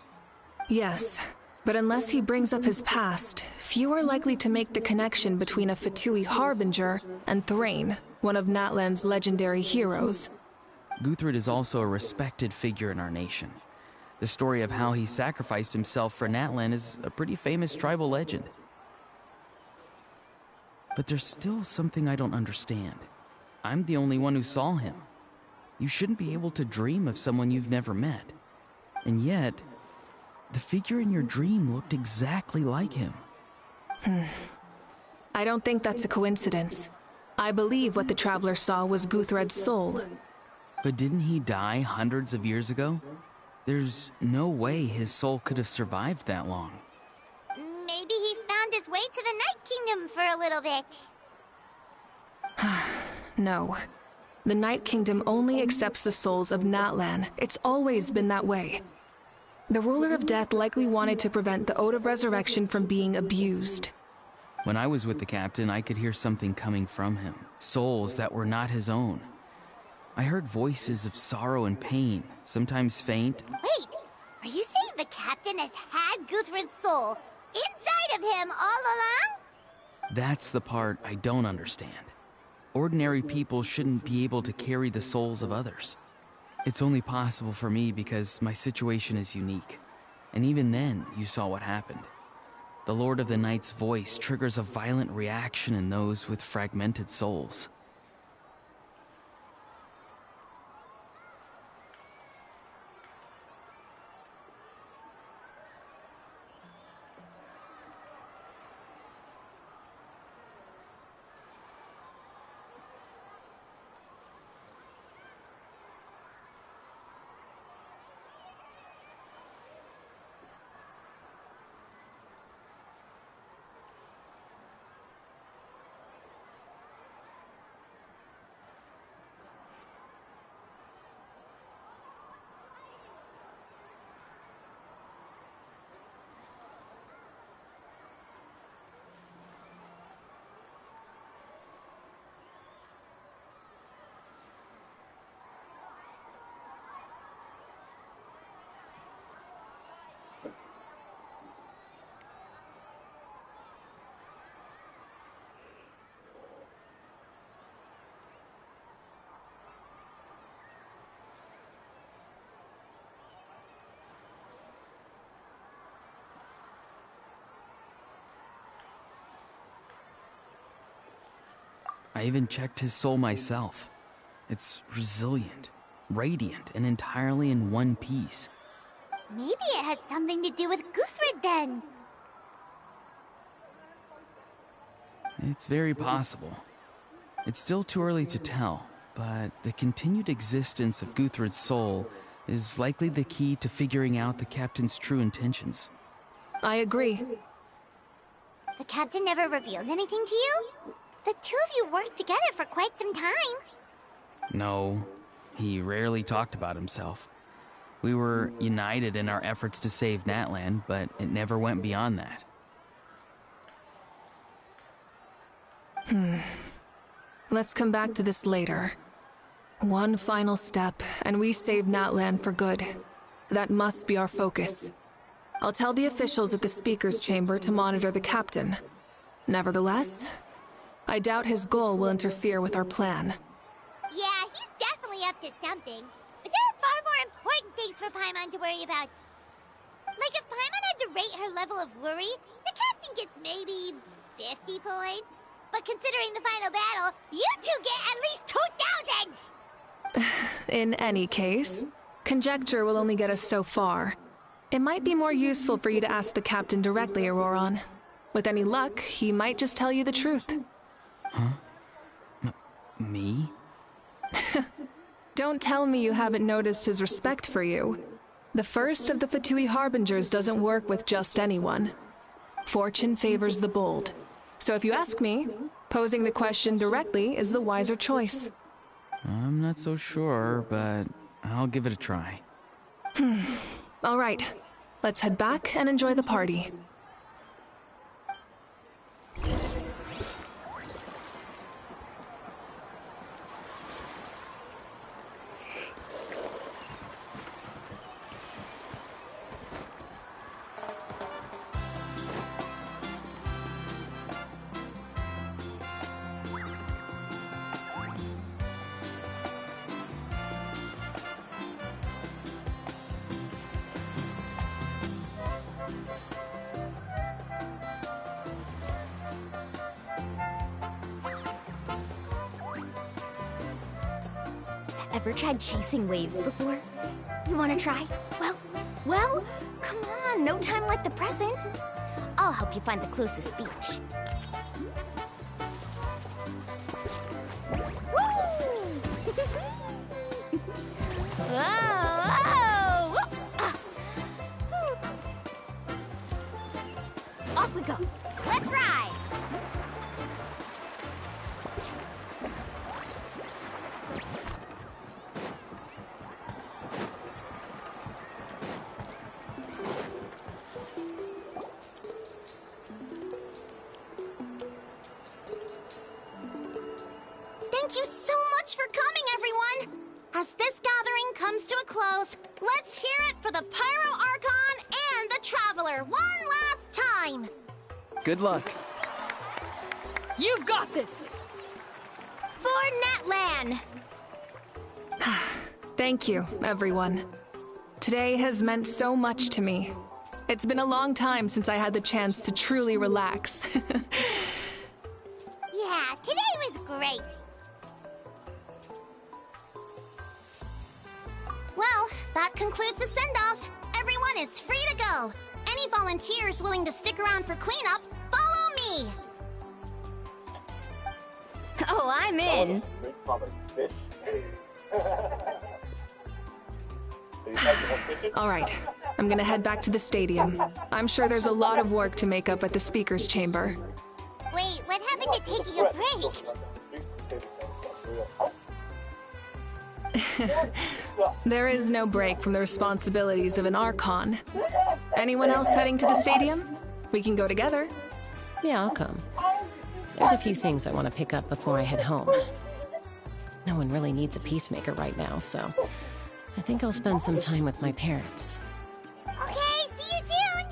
Yes, but unless he brings up his past, few are likely to make the connection between a Fatui harbinger and Thrain, one of Natlan's legendary heroes. Guthrid is also a respected figure in our nation. The story of how he sacrificed himself for Natlan is a pretty famous tribal legend. But there's still something I don't understand. I'm the only one who saw him. You shouldn't be able to dream of someone you've never met. And yet, the figure in your dream looked exactly like him. I don't think that's a coincidence. I believe what the traveler saw was Guthred's soul. But didn't he die hundreds of years ago? There's no way his soul could have survived that long. Maybe he found his way to the Night Kingdom for a little bit. No. The Night Kingdom only accepts the souls of Natlan. It's always been that way. The ruler of death likely wanted to prevent the Ode of Resurrection from being abused. When I was with the captain, I could hear something coming from him. Souls that were not his own. I heard voices of sorrow and pain, sometimes faint. Wait, are you saying the captain has had Guthred's soul inside of him all along? That's the part I don't understand. Ordinary people shouldn't be able to carry the souls of others. It's only possible for me because my situation is unique. And even then, you saw what happened. The Lord of the Night's voice triggers a violent reaction in those with fragmented souls. I even checked his soul myself. It's resilient, radiant, and entirely in one piece. Maybe it had something to do with Guthred then. It's very possible. It's still too early to tell, but the continued existence of Guthred's soul is likely the key to figuring out the captain's true intentions. I agree. The captain never revealed anything to you? The two of you worked together for quite some time. No, he rarely talked about himself. We were united in our efforts to save Natlan, but it never went beyond that. Let's come back to this later. One final step, and we save Natlan for good. That must be our focus. I'll tell the officials at the speaker's chamber to monitor the captain. Nevertheless, I doubt his goal will interfere with our plan. Yeah, he's definitely up to something. But there are far more important things for Paimon to worry about. Like if Paimon had to rate her level of worry, the captain gets maybe 50 points. But considering the final battle, you two get at least 2,000! In any case, conjecture will only get us so far. It might be more useful for you to ask the captain directly, Auroron. With any luck, he might just tell you the truth. Huh? Me? Don't tell me you haven't noticed his respect for you. The first of the Fatui Harbingers doesn't work with just anyone. Fortune favors the bold. So if you ask me, posing the question directly is the wiser choice. I'm not so sure, but I'll give it a try. All right, let's head back and enjoy the party. Ever tried chasing waves before? You wanna try? Well, come on, no time like the present. I'll help you find the closest beach. Woo! Whoa! Off we go. Let's ride! Thank you so much for coming, everyone! As this gathering comes to a close, let's hear it for the Pyro Archon and the Traveler one last time! Good luck. You've got this! For Natlan! Thank you, everyone. Today has meant so much to me. It's been a long time since I had the chance to truly relax. Yeah, today was great! Well, that concludes the send-off. Everyone is free to go. Any volunteers willing to stick around for cleanup, follow me! Oh, I'm in. All right, I'm gonna head back to the stadium. I'm sure there's a lot of work to make up at the speaker's chamber. Wait, what happened to taking a break? There is no break from the responsibilities of an Archon. Anyone else heading to the stadium? We can go together. Yeah, I'll come. There's a few things I want to pick up before I head home. No one really needs a peacemaker right now, so I think I'll spend some time with my parents. Okay, see you soon!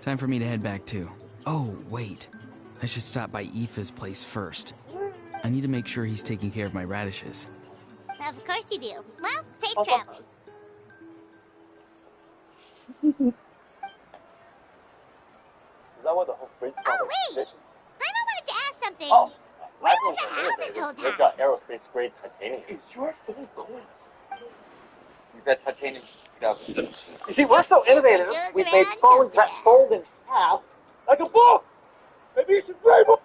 Time for me to head back too. Oh, wait. I should stop by Aoife's place first. I need to make sure he's taking care of my radishes. Of course you do. Well, safe travels. Oh, wait! Paimon wanted to ask something. Oh, Where was the hell this whole They've time? got aerospace grade titanium. It's your fault, Coins. We've got titanium since 2013. You see, we're so innovative. Goes We've around, made phones comes that around. fold in half like a book. Maybe you should write one.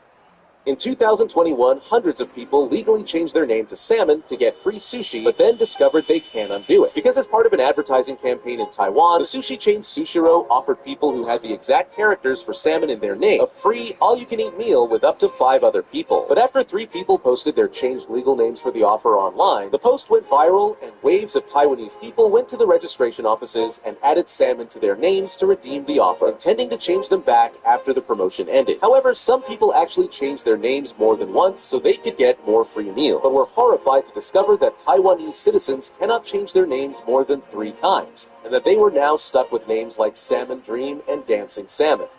In 2021, hundreds of people legally changed their name to Salmon to get free sushi, but then discovered they can't undo it. Because as part of an advertising campaign in Taiwan, the sushi chain Sushiro offered people who had the exact characters for salmon in their name a free, all-you-can-eat meal with up to 5 other people. But after 3 people posted their changed legal names for the offer online, the post went viral, and waves of Taiwanese people went to the registration offices and added salmon to their names to redeem the offer, intending to change them back after the promotion ended. However, some people actually changed their names more than once so they could get more free meals, but were horrified to discover that Taiwanese citizens cannot change their names more than 3 times, and that they were now stuck with names like Salmon Dream and Dancing Salmon.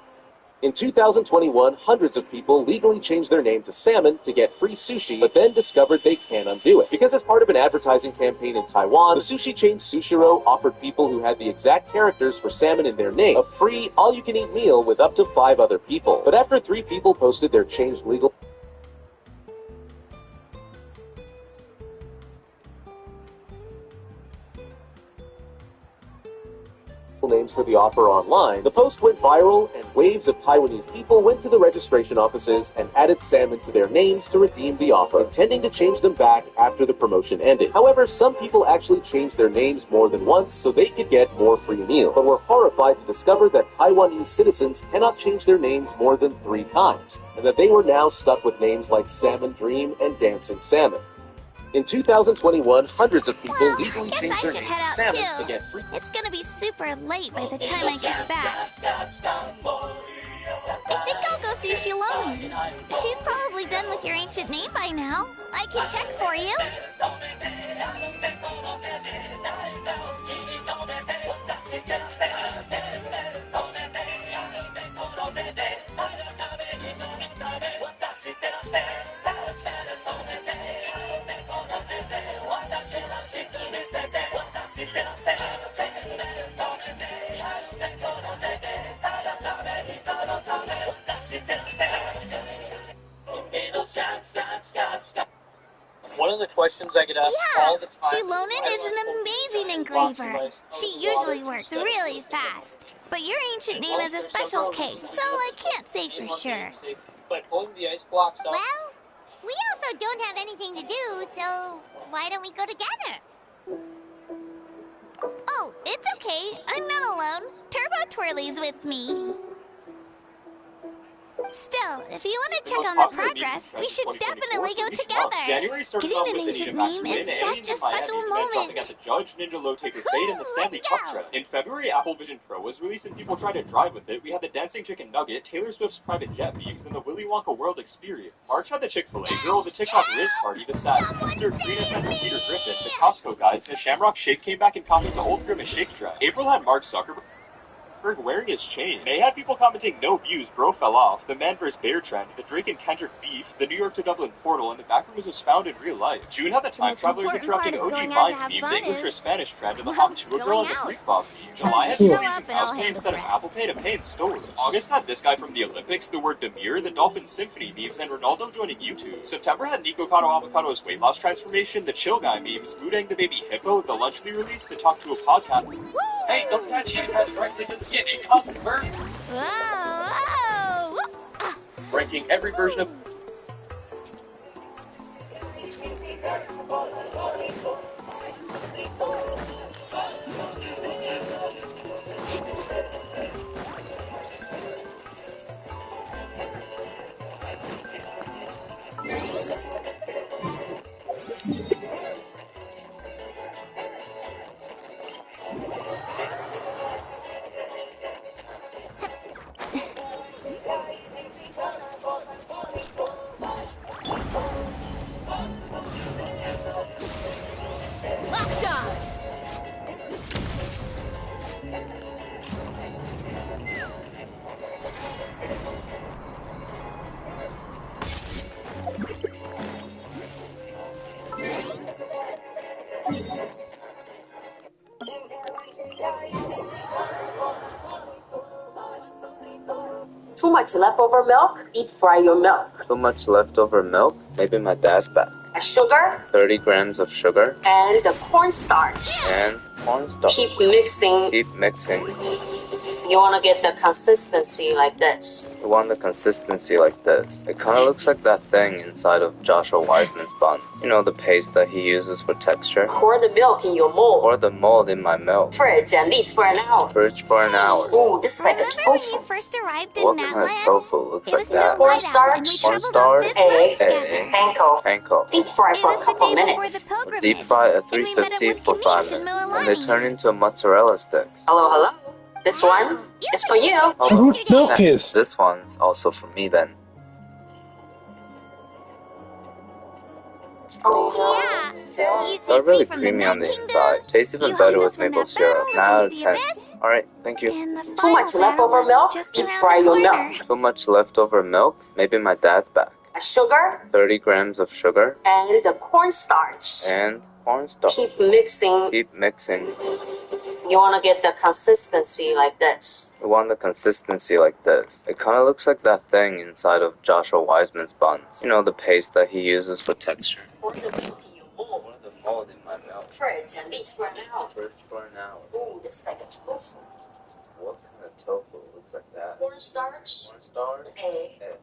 In 2021, hundreds of people legally changed their name to Salmon to get free sushi, but then discovered they can't undo it. Because as part of an advertising campaign in Taiwan, the sushi chain Sushiro offered people who had the exact characters for salmon in their name a free, all-you-can-eat meal with up to 5 other people. But after 3 people posted their changed legal names for the offer online, the post went viral, and waves of Taiwanese people went to the registration offices and added salmon to their names to redeem the offer, intending to change them back after the promotion ended. However, some people actually changed their names more than once so they could get more free meals, but were horrified to discover that Taiwanese citizens cannot change their names more than 3 times, and that they were now stuck with names like Salmon Dream and Dancing Salmon. In 2021, hundreds of people Well, legally I guess changed I their should name head to out Salmon too. to get free. It's gonna be super late by the time I get back. I think I'll go see Shiloni. She's probably done with your ancient name by now. I can check for you. the questions I get asked all the time. Shilonen is an amazing engraver. She usually works really fast. But your ancient name is a special case, so I can't say for sure. But pulling the ice blocks out. Well, we also don't have anything to do, so why don't we go together? Oh, it's okay. I'm not alone. Turbo Twirly's with me. Still, if you want to check on the progress, we should definitely go together. Getting an ancient name is such a special moment. Got the Judge, Ninja Low Taker Fade, and the Stanley Cup Tread. In February, Apple Vision Pro was released and people tried to drive with it. We had the Dancing Chicken Nugget, Taylor Swift's private jet beams, and the Willy Wonka World Experience. March had the Chick-fil-A Girl, the TikTok Riz Party, the Sad Sister, Green and Peter Griffin, the Costco Guys, and the Shamrock Shake came back and copied the old Grimace Shake Tread. April had Mark Zuckerberg wearing his chain. They had people commenting no views, bro fell off, the Man vs. Bear trend, the Drake and Kendrick beef, the New York to Dublin portal, and the Backrooms was found in real life. June had the Time Travelers interrupting OG Vines meme, the English or Spanish trend, and the Hop to a Girl and the Freak Bob meme. July had people using mouse pay instead of Apple Pay to pay in stores. August had this guy from the Olympics, the word Demir, the Dolphin Symphony memes, and Ronaldo joining YouTube. September had Nico Cotto Avocado's weight loss transformation, the Chill Guy memes, Moodang the Baby Hippo, the Lunch We released, the Talk to a Podcast. Hey, don't touch it, it has directly to the skin, it causes burns. Whoa! Ranking every version of Locked on! Too much leftover milk? Deep fry your milk. Too much leftover milk? Maybe my dad's back. Sugar 30 grams of sugar and the cornstarch. and cornstarch. Keep mixing. Keep mixing. You want to get the consistency like this. You want the consistency like this. It kind of looks like that thing inside of Joshua Wiseman's buns. You know, the paste that he uses for texture. Pour the milk in your mold. Pour the mold in my milk. Fridge at least for an hour. Fridge for an hour. Ooh, this is like a Remember when tofu. you first arrived in What kind of Natlan? tofu looks It like was still that? light out, and we traveled up Cornstarch, this road together. egg, Panko. panko. Deep fry It for was a the couple day before minutes. the pilgrimage, Deep fry at and we met up 350 with for 5 Kanish and minutes. And they Moalani. turn into mozzarella sticks. Hello, hello. This one is for you. Fruit milk is. This one's also for me then. Yeah, you see, They're really free from the creamy on Night the Kingdom. inside. Tastes even You better helped with us win maple that syrup. battle 9 out of against 10. the Abyss. Alright, thank you. And the Too final much battle leftover was milk? just Deep around fry the your corner. milk. Too much leftover milk? Maybe my dad's back. Sugar 30 grams of sugar and the cornstarch. and cornstarch. Keep mixing. Keep mixing. You want to get the consistency like this. We want the consistency like this. It kind of looks like that thing inside of Joshua Wiseman's buns. You know, the paste that he uses for texture. Pour the milk in your mold. One of the mold in my milk. Fridge at least for an hour. Fridge for an hour. Ooh, this is like a tofu. What kind of tofu looks like that? Cornstarch, Cornstarch, egg. egg.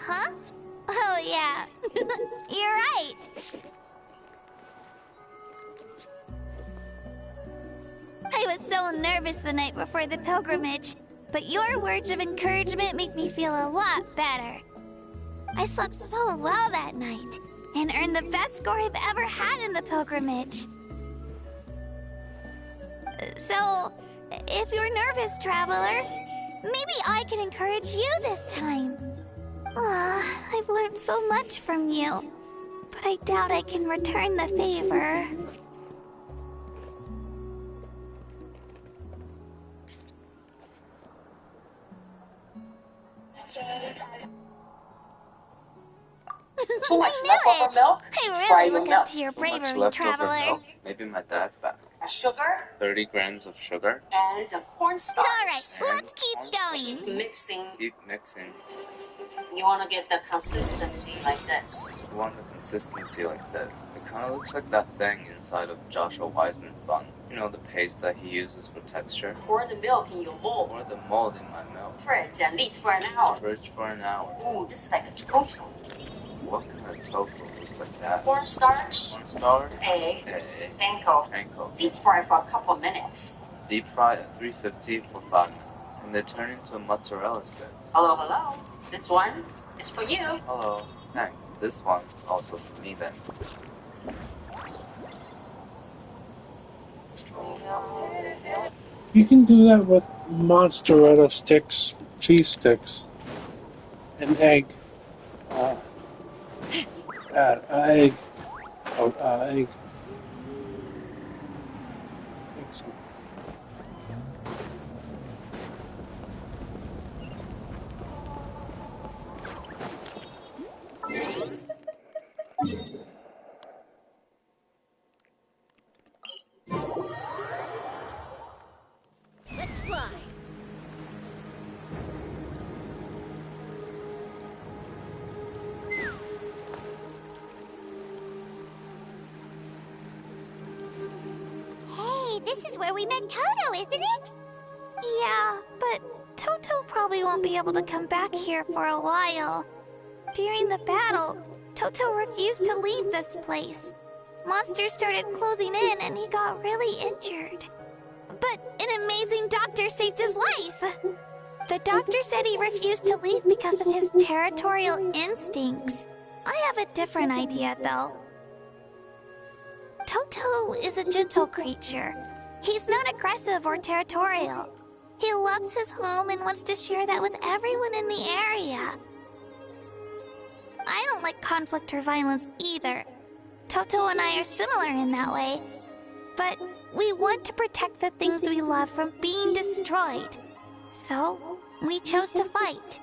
Huh? Oh, yeah. You're right. I was so nervous the night before the pilgrimage, but your words of encouragement make me feel a lot better. I slept so well that night and earned the best score I've ever had in the pilgrimage. So, if you're nervous, traveler, maybe I can encourage you this time. I've learned so much from you, but I doubt I can return the favor. Too much leftover milk? I Fry really your look milk. up to your Too much bravery, leftover traveler. milk. Maybe my dad's back. Sugar 30 grams of sugar. and the cornstarch. Alright, let's keep going. Mixing. Keep mixing. You want to get the consistency like this. You want the consistency like this. It kind of looks like that thing inside of Joshua Wiseman's buns. You know, the paste that he uses for texture. Pour the milk in your bowl. Pour the mold in my milk. Fridge at least for an hour. Fridge for an hour. Ooh, this is like a tofu. What kind of tofu looks like that? Cornstarch. Cornstarch. Egg. Egg. Panko. Panko. Deep fry for a couple of minutes. Deep fry at 350 for 5 minutes. And they turn into mozzarella sticks. Hello, hello. This one is for you. Hello. Thanks. This one's also for me then. You can do that with mozzarella sticks, cheese sticks, and egg. Egg. Egg. Something. Let's fly. Hey, this is where we met Toto, isn't it? Yeah, but Toto probably won't be able to come back here for a while. During the battle, Toto refused to leave this place. Monsters started closing in and he got really injured. But an amazing doctor saved his life. The doctor said he refused to leave because of his territorial instincts. I have a different idea, though. Toto is a gentle creature. He's not aggressive or territorial. He loves his home and wants to share that with everyone in the area. I don't like conflict or violence either. Toto and I are similar in that way. But we want to protect the things we love from being destroyed. So, we chose to fight.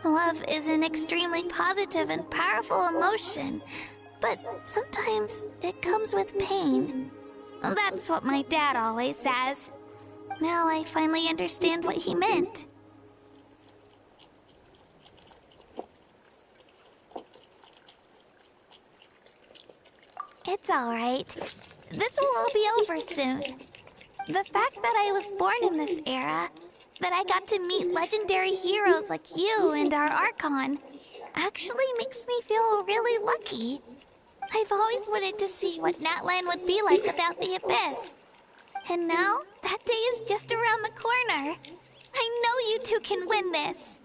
Love is an extremely positive and powerful emotion, but sometimes it comes with pain. That's what my dad always says. Now I finally understand what he meant. It's alright. This will all be over soon. The fact that I was born in this era, that I got to meet legendary heroes like you and our Archon, actually makes me feel really lucky. I've always wanted to see what Natlan would be like without the Abyss. And now, that day is just around the corner. I know you two can win this.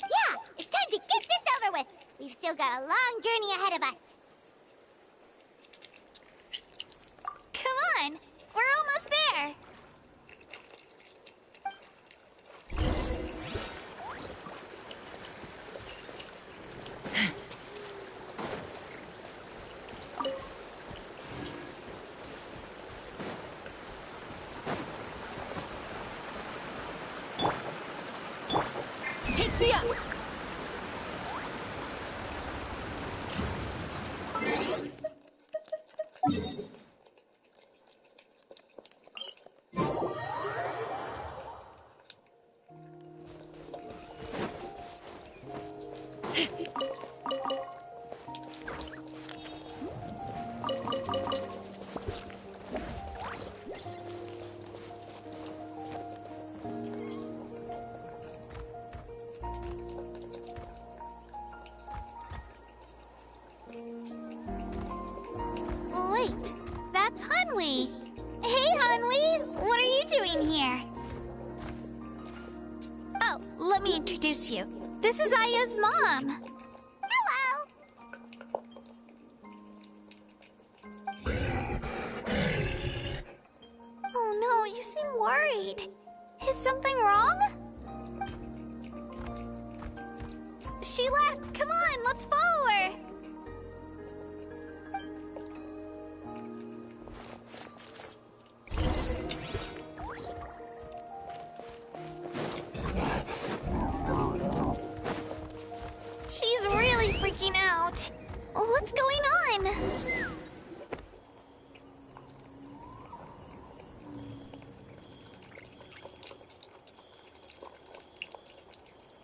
Yeah, it's time to get this over with. We've still got a long journey ahead of us. Come on, we're almost there. Take me up! Hanwi. Hey, Hanwi! What are you doing here? Oh, let me introduce you. This is Aya's mom. Hello! Oh no, you seem worried. Is something wrong? She left. Come on, let's follow her. She's really freaking out. What's going on?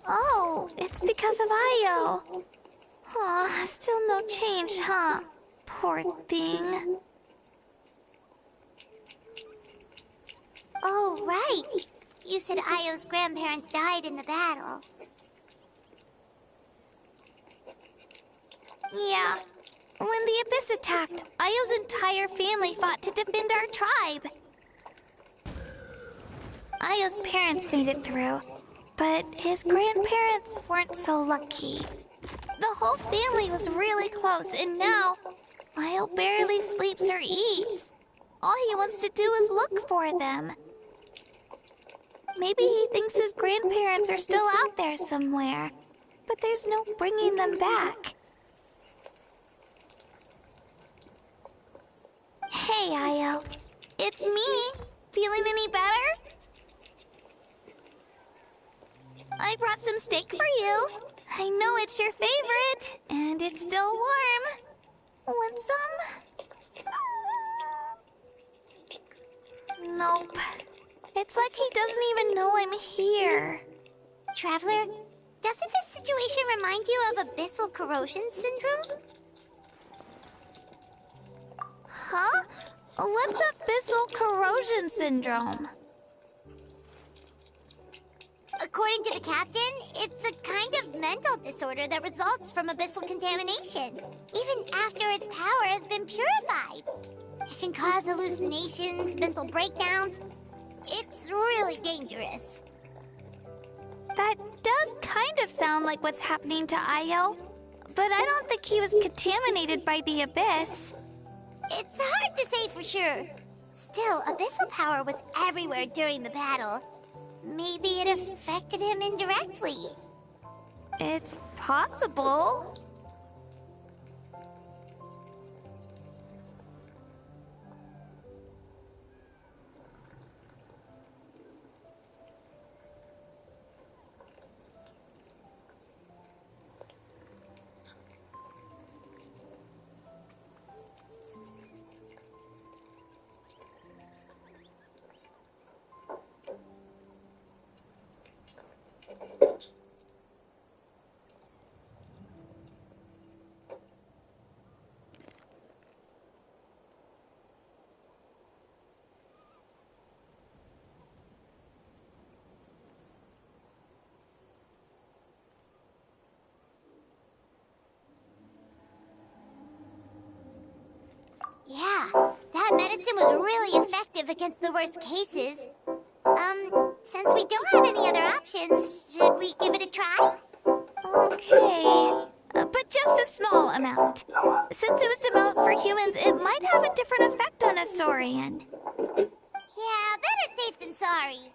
Oh, it's because of Io. Aw, still no change, huh? Poor thing. Oh, right. You said Io's grandparents died in the battle. Yeah. When the Abyss attacked, Io's entire family fought to defend our tribe. Io's parents made it through, but his grandparents weren't so lucky. The whole family was really close, and now Io barely sleeps or eats. All he wants to do is look for them. Maybe he thinks his grandparents are still out there somewhere, but there's no bringing them back. Hey, Io. It's me. Feeling any better? I brought some steak for you. I know it's your favorite, and it's still warm. Want some? Nope. It's like he doesn't even know I'm here. Traveler, doesn't this situation remind you of abyssal corrosion syndrome? Huh? What's abyssal corrosion syndrome? According to the captain, it's a kind of mental disorder that results from abyssal contamination, even after its power has been purified. It can cause hallucinations, mental breakdowns. It's really dangerous. That does kind of sound like what's happening to Io, but I don't think he was contaminated by the Abyss. It's hard to say for sure. Still, abyssal power was everywhere during the battle. Maybe it affected him indirectly. It's possible. Yeah, that medicine was really effective against the worst cases. Since we don't have any other options, should we give it a try? Okay, but just a small amount. Since it was developed for humans, it might have a different effect on a Saurian. Yeah, better safe than sorry.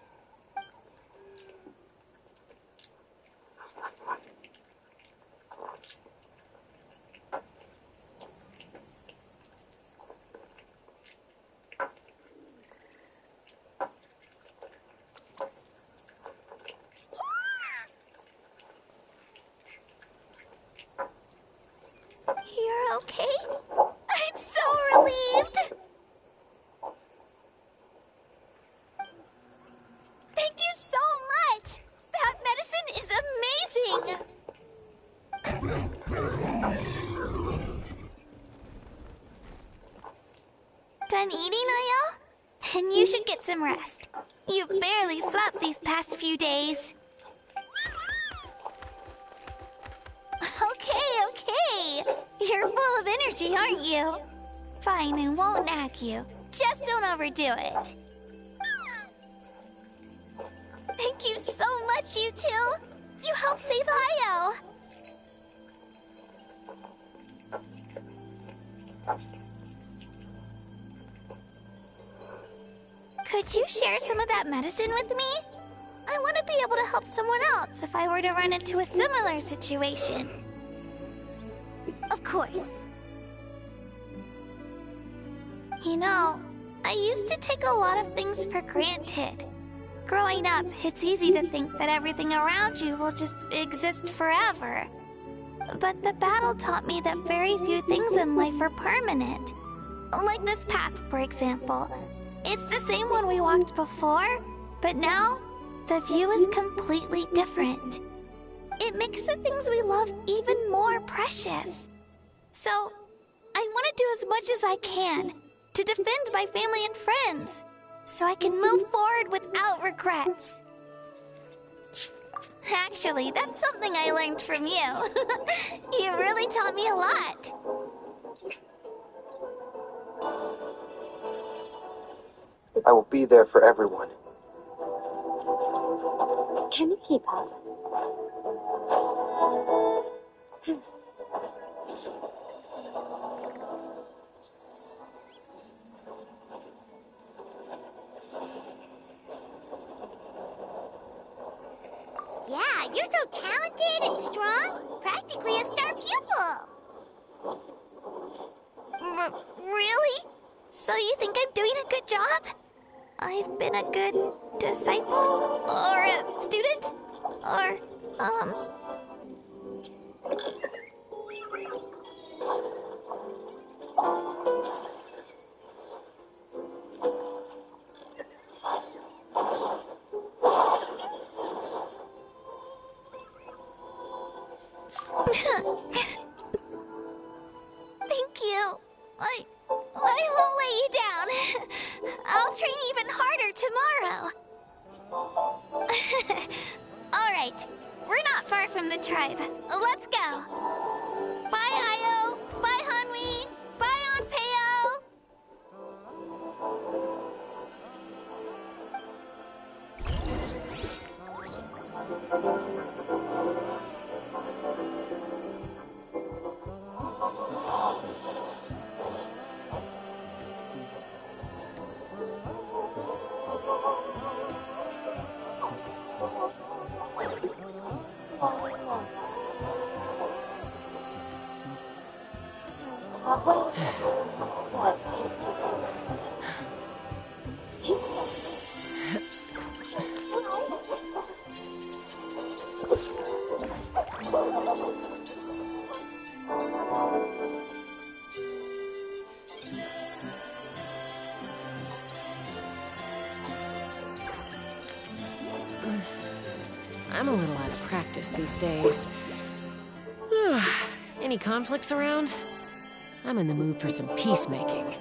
You're okay? I'm so relieved! Thank you so much! That medicine is amazing! Done eating, Io? Then you should get some rest. You've barely slept these past few days. Okay. You're full of energy, aren't you? Fine, I won't nag you. just don't overdo it. Thank you so much, you two. You helped save Io. Could you share some of that medicine with me? I want to be able to help someone else if I were to run into a similar situation. Of course. You know, I used to take a lot of things for granted. Growing up, it's easy to think that everything around you will just exist forever. But the battle taught me that very few things in life are permanent. Like this path, for example. It's the same one we walked before, but now, the view is completely different. It makes the things we love even more precious. So, I want to do as much as I can to defend my family and friends, so I can move forward without regrets. Actually, that's something I learned from you. You really taught me a lot. I will be there for everyone. Can you keep up? Yeah, you're so talented and strong. Practically a star pupil. Really? So you think I'm doing a good job? I've been a good disciple? Or a student? Or, Thank you. I won't let you down. I'll train even harder tomorrow. All right, we're not far from the tribe. Let's go. Bye, Io. Bye, Hanwi. Bye, Onpeo. I'm a little out of practice these days. Any conflicts around? I'm in the mood for some peacemaking.